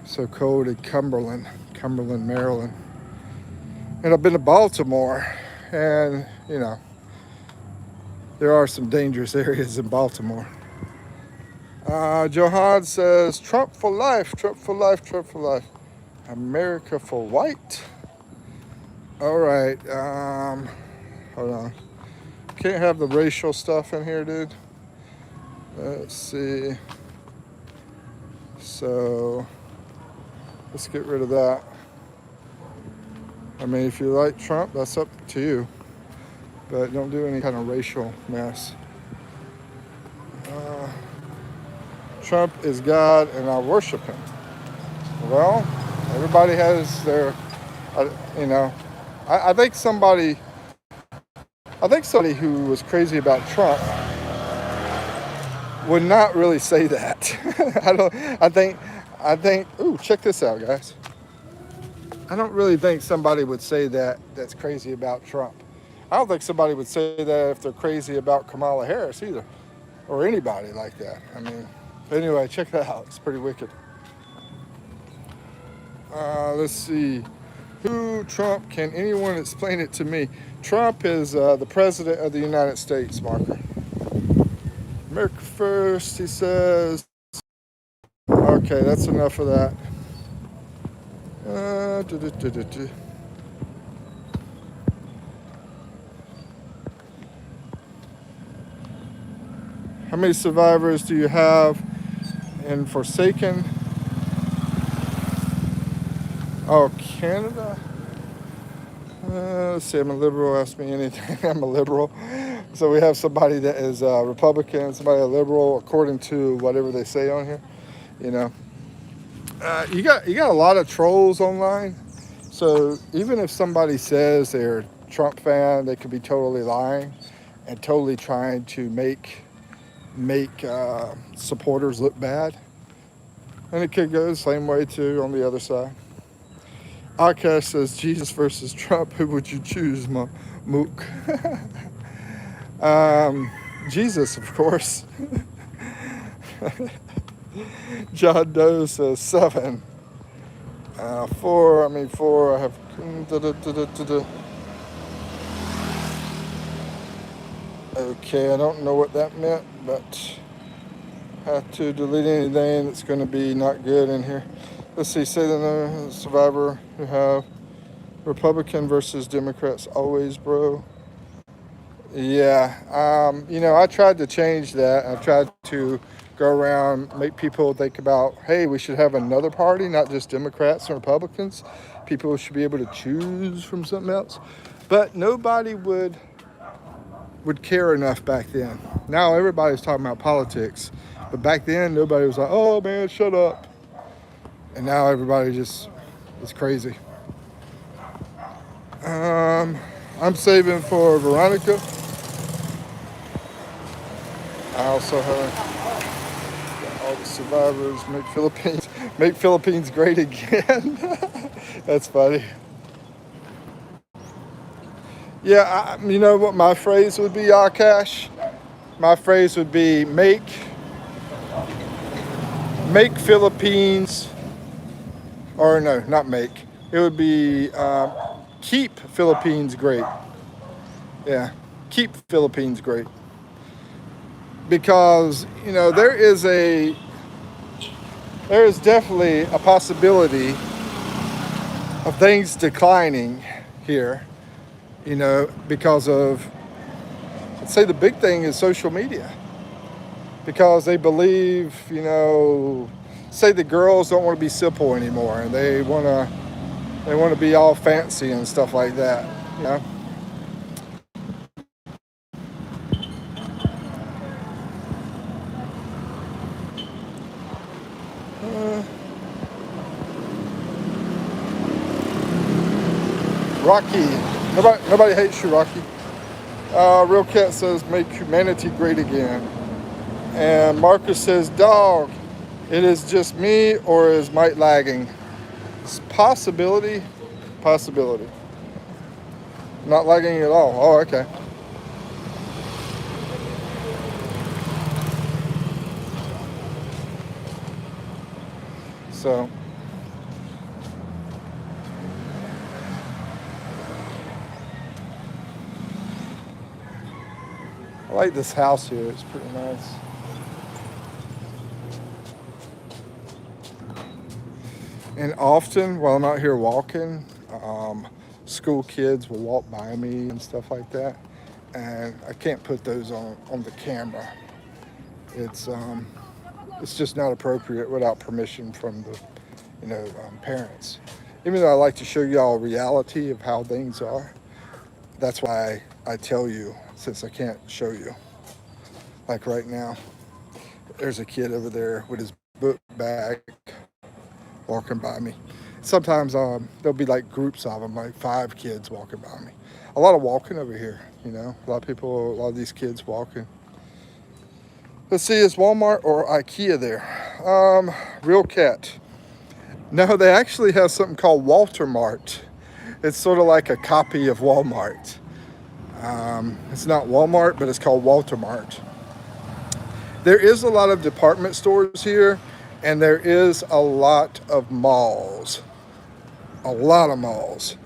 So cold in Cumberland, Maryland. And I've been to Baltimore, and there are some dangerous areas in Baltimore. Johan says, Trump for life, Trump for life, Trump for life. America for white. All right. Hold on. Can't have the racial stuff in here, dude. Let's see. So let's get rid of that. I mean, if you like Trump, that's up to you. But don't do any kind of racial mess. Trump is God and I worship him. Well, everybody has their, you know, I think somebody who was crazy about Trump would not really say that. I think, ooh, check this out, guys. I don't really think somebody would say that that's crazy about Trump. I don't think somebody would say that if they're crazy about Kamala Harris either, or anybody like that. I mean, anyway, check that out. It's pretty wicked. Let's see. Who Trump? Can anyone explain it to me? Trump is the president of the United States, Marker. America first, he says. Okay, that's enough of that. How many survivors do you have in Forsaken? Oh, Canada? Let's see, I'm a liberal. Ask me anything. I'm a liberal. So we have somebody that is Republican, somebody a liberal, according to whatever they say on here. You know, you got a lot of trolls online. So even if somebody says they're a Trump fan, they could be totally lying and totally trying to make supporters look bad. And it could go the same way too on the other side. Akash says, Jesus versus Trump, who would you choose, Mook? Jesus, of course. John Doe says 7. 4, I have... Okay, I don't know what that meant, but I have to delete anything that's going to be not good in here. Let's see, say the survivor who have Republican versus Democrats always, bro. Yeah, you know, I tried to change that. I tried to go around, make people think about, hey, we should have another party, not just Democrats and Republicans. People should be able to choose from something else. But nobody would care enough back then. Now everybody's talking about politics. But back then, nobody was like, oh, man, shut up. And now everybody just is crazy. I'm saving for Veronica. I also have all the survivors make Philippines great again. That's funny. Yeah, you know what my phrase would be, Akash? My phrase would be make Philippines, or no, not make. It would be keep Philippines great. Yeah, keep Philippines great. Because, you know, there is definitely a possibility of things declining here, you know, because of, let's say the big thing is social media. Because they believe, you know, say the girls don't want to be simple anymore and they want to be all fancy and stuff like that, you know. Rocky, nobody hates you, Rocky. Real Cat says, make humanity great again. And Marcus says, dog, it is just me or is Mike lagging? It's possibility. Not lagging at all. Oh, okay. So, I like this house here. It's pretty nice. And often while I'm out here walking, school kids will walk by me and stuff like that. and I can't put those on the camera. It's it's just not appropriate without permission from the parents. Even though I like to show y'all a reality of how things are, that's why I tell you, since I can't show you. Like right now, there's a kid over there with his book bag walking by me. Sometimes there'll be like groups of them, like 5 kids walking by me. A lot of walking over here, a lot of people, a lot of these kids walking. Let's see, is Walmart or IKEA there? Real cat. No, they actually have something called Walter Mart. It's sort of like a copy of Walmart. It's not Walmart, but it's called Walter Mart. There is a lot of department stores here, and there is a lot of malls. A lot of malls.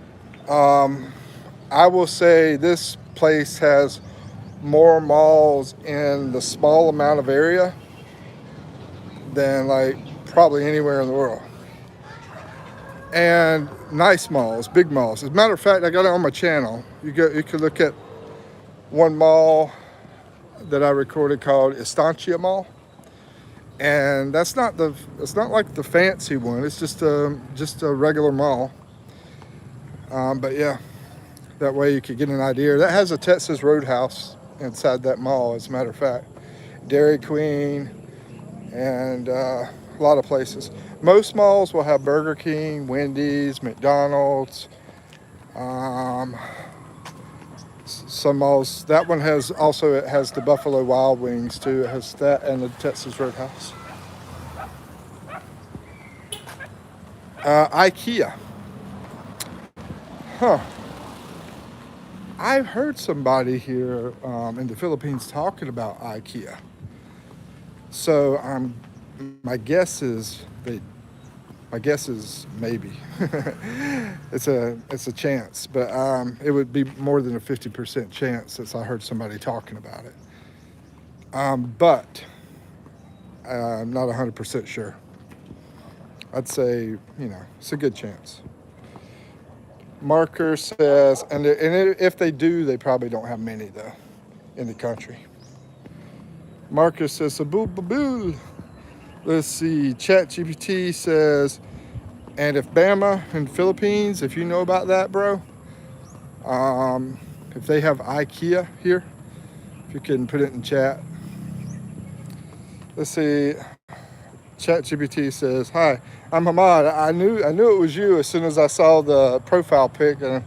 I will say this place has more malls in the small amount of area than like probably anywhere in the world. And nice malls, big malls. As a matter of fact, I got it on my channel. You could look at one mall that I recorded called Estancia Mall, and it's not like the fancy one. It's just a regular mall. But yeah, that way you could get an idea. That has a Texas Roadhouse inside that mall, as a matter of fact. Dairy Queen, and a lot of places. Most malls will have Burger King, Wendy's, McDonald's. Some malls, that one has the Buffalo Wild Wings too. It has that and the Texas Roadhouse. IKEA. Huh. I've heard somebody here in the Philippines talking about IKEA. So my guess is maybe. it's a chance, but it would be more than a 50% chance since I heard somebody talking about it. But I'm not 100% sure. I'd say, it's a good chance. Marker says, and if they do, they probably don't have many though in the country. Marker says, "Boo. Let's see, ChatGPT says, and if Bama in Philippines, if you know about that, bro, if they have IKEA here, if you can put it in chat." Let's see, ChatGPT says, "Hi, I'm Hamad. I knew it was you as soon as I saw the profile pic. And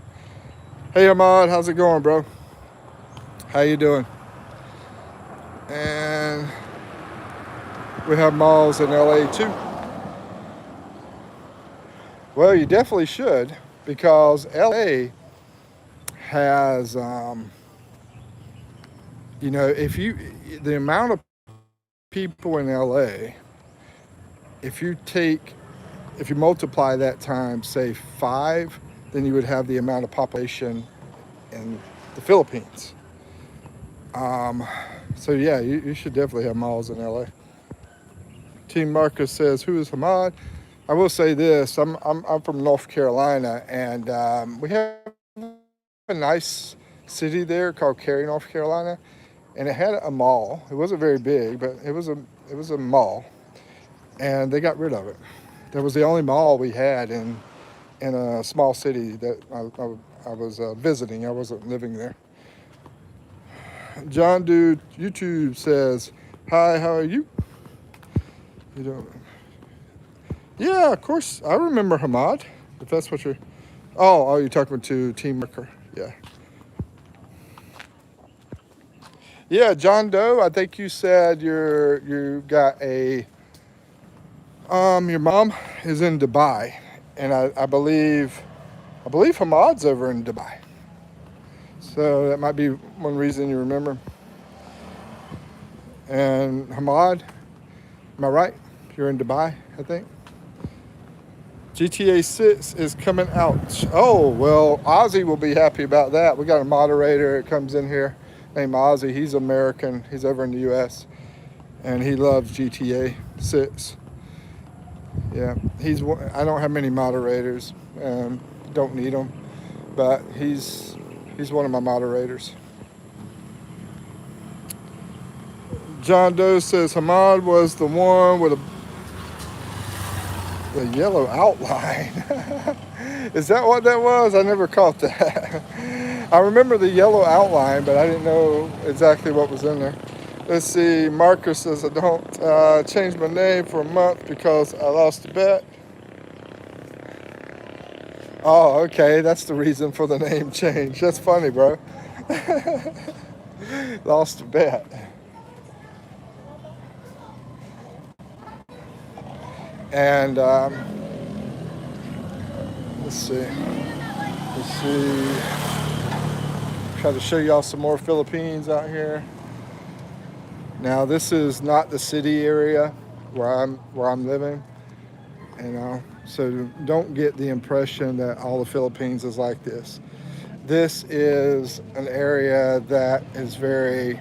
hey, Hamad, how's it going, bro? How you doing?" And we have malls in LA too. Well, you definitely should, because LA has, the amount of people in LA, if you multiply that times, say 5, then you would have the amount of population in the Philippines. So yeah, you should definitely have malls in LA. Team Marcus says, "Who is Hamad?" I will say this: I'm from North Carolina, and we have a nice city there called Cary, North Carolina, and it had a mall. It wasn't very big, but it was a mall, and they got rid of it. That was the only mall we had in a small city that I was visiting. I wasn't living there. John Dude YouTube says, "Hi, how are you?" You don't. Yeah, of course. I remember Hamad. If that's what you're. Oh, you're talking to Team Marker. Yeah. Yeah, John Doe. I think you said you got a. Your mom is in Dubai, and I believe Hamad's over in Dubai. So that might be one reason you remember. And Hamad, am I right? You're in Dubai, I think. GTA 6 is coming out. Oh, well, Ozzy will be happy about that. We got a moderator that comes in here named Ozzy. He's American. He's over in the U.S. and he loves GTA 6. Yeah, I don't have many moderators. Don't need them, but he's one of my moderators. John Doe says Hamad was the one with a yellow outline. Is that what that was? I never caught that. I remember the yellow outline, but I didn't know exactly what was in there. Let's see. Marcus says I don't change my name for a month because I lost a bet. Oh, okay. That's the reason for the name change. That's funny, bro. Lost a bet. And let's see. Try to show y'all some more Philippines out here. Now this is not the city area where I'm living, you know. So don't get the impression that all the Philippines is like this. This is an area that is very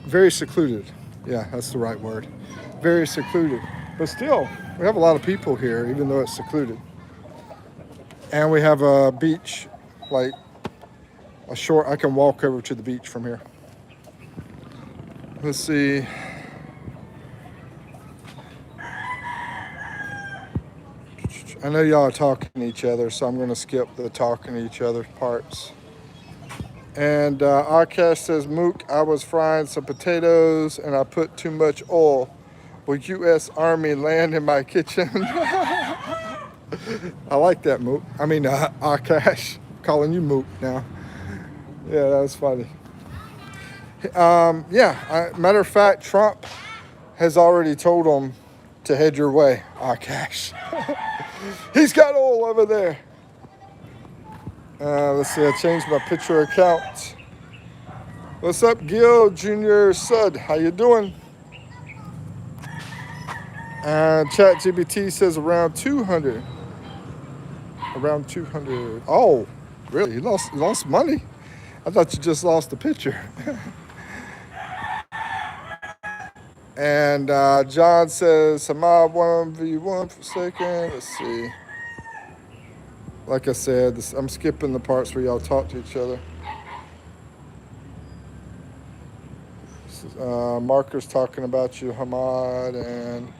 very secluded. Yeah, that's the right word. Very secluded. But still, we have a lot of people here, even though it's secluded. And we have a beach, like I can walk over to the beach from here. Let's see. I know y'all are talking to each other, so I'm going to skip the talking to each other parts. And Akash says, Mook, I was frying some potatoes and I put too much oil. Will U.S. Army land in my kitchen? I like that, Mook. I mean, Akash. Calling you Mook now. Yeah, that was funny. Matter of fact, Trump has already told them to head your way, Akash. He's got oil over there. Let's see, I changed my picture account. What's up, Gil Junior Sud? How you doing? ChatGPT says around 200. Around 200. Oh, really? You lost money? I thought you just lost the picture. And John says, Hamad 1v1 for a second. Let's see. Like I said, I'm skipping the parts where y'all talk to each other. Marker's talking about you, Hamad, and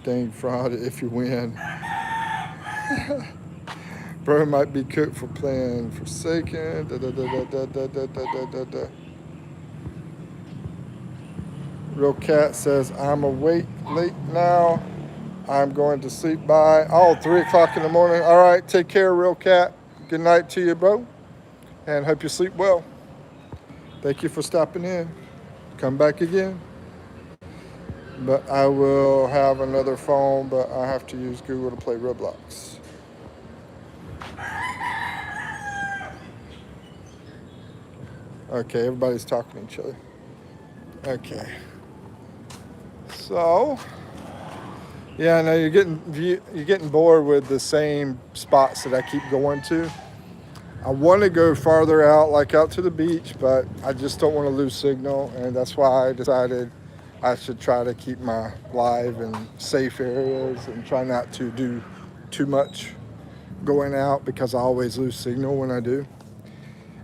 dang fraud if you win. Bro might be cooked for playing Forsaken. Real Cat says, I'm awake late now. I'm going to sleep by 3 o'clock in the morning. All right, take care, Real Cat. Good night to you, bro. And hope you sleep well. Thank you for stopping in. Come back again. But I will have another phone, but I have to use Google to play Roblox. Okay, everybody's talking to each other. Okay. So, yeah, I know you're getting bored with the same spots that I keep going to. I want to go farther out, like out to the beach, but I just don't want to lose signal, and that's why I decided I should try to keep my live in safe areas and try not to do too much going out because I always lose signal when I do.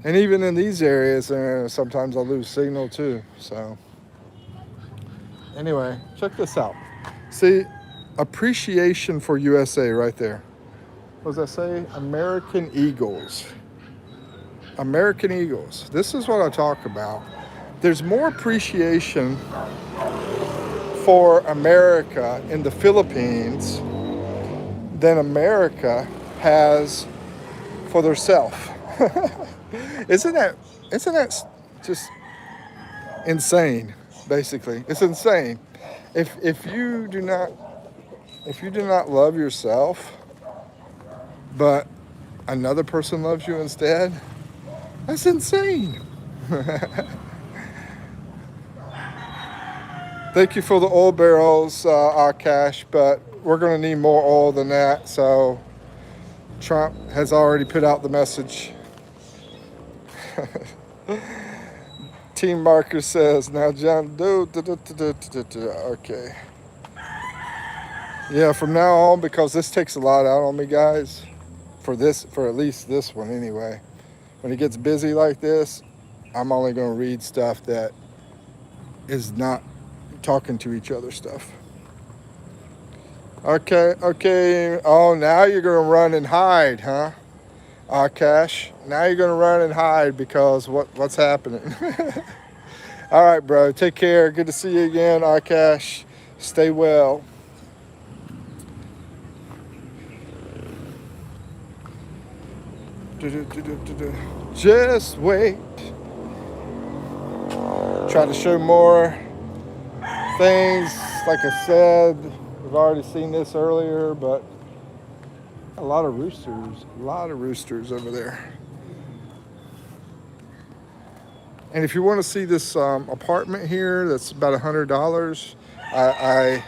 And even in these areas, sometimes I lose signal too. So anyway, check this out. See, appreciation for USA right there. What does that say? American Eagles. American Eagles. This is what I talk about. There's more appreciation for America in the Philippines than America has for theirself. Isn't that just insane? Basically, it's insane. If you do not love yourself, but another person loves you instead, that's insane. Thank you for the oil barrels, Akash, but we're going to need more oil than that. So Trump has already put out the message. Team Marker says, now John Doe, okay. Yeah, from now on, because this takes a lot out on me, guys, for at least this one anyway. When it gets busy like this, I'm only going to read stuff that is not talking to each other stuff. Okay. Oh, now you're going to run and hide, huh? Cash. Now you're going to run and hide because what's happening? All right, bro. Take care. Good to see you again, Cash. Stay well. Just wait. Try to show more things. Like I said, we've already seen this earlier, but a lot of roosters over there. And if you want to see this apartment here, that's about $100. I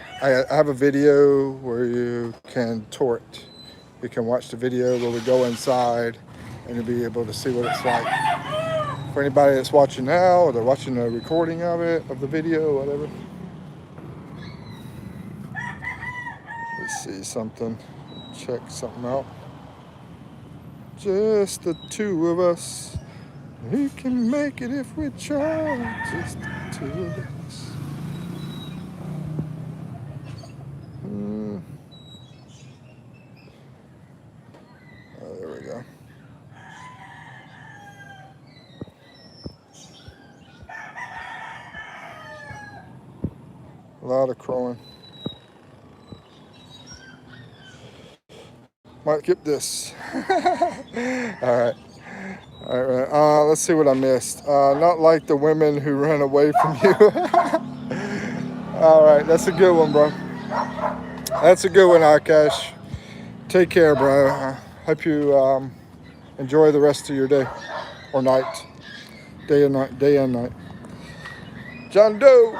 have a video where you can tour it. You can watch the video where we go inside, and you'll be able to see what it's like. For anybody that's watching now, or they're watching a recording of the video, whatever. Let's see something. Check something out. Just the two of us. We can make it if we try. Just the two of us. Oh, there we go. A lot of crowing. Might skip this. All right. Let's see what I missed. Not like the women who run away from you. All right, that's a good one, bro. That's a good one, Akash. Take care, bro. Hope you enjoy the rest of your day or night. Day and night. John Doe.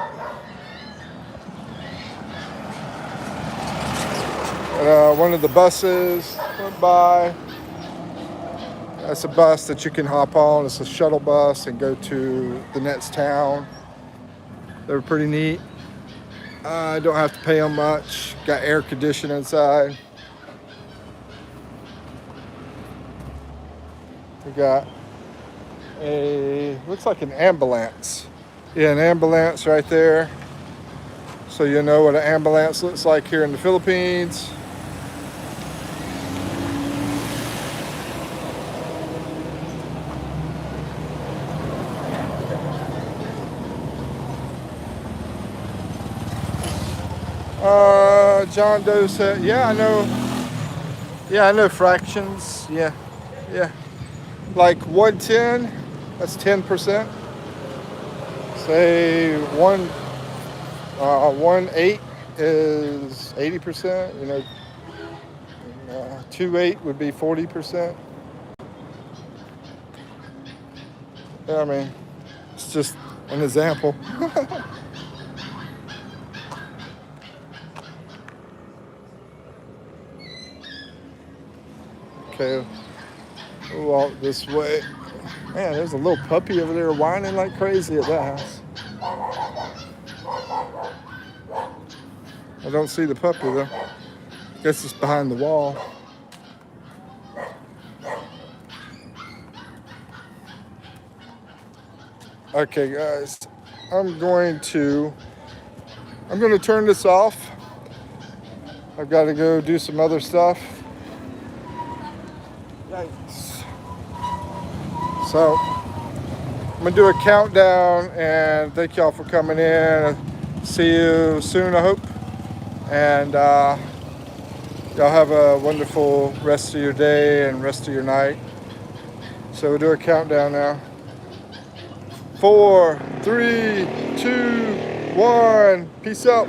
One of the buses went by. That's a bus that you can hop on. It's a shuttle bus and go to the next town. They're pretty neat. I don't have to pay them much. Got air conditioning inside. We got looks like an ambulance. Yeah, an ambulance right there. So you know what an ambulance looks like here in the Philippines. John Doe said, yeah, I know. Yeah, I know fractions. Yeah. Like 110, that's 10%. Say 1/8 is 80%. 2/8 would be 40%. Yeah, I mean, it's just an example. Okay, we'll walk this way. Man, there's a little puppy over there whining like crazy at that house. I don't see the puppy though. Guess it's behind the wall. Okay, guys, I'm going to turn this off. I've got to go do some other stuff. Yikes. So I'm gonna do a countdown, and thank y'all for coming in. See you soon, I hope. And y'all have a wonderful rest of your day and rest of your night. So we'll do a countdown now. 4, 3, 2, 1. Peace out.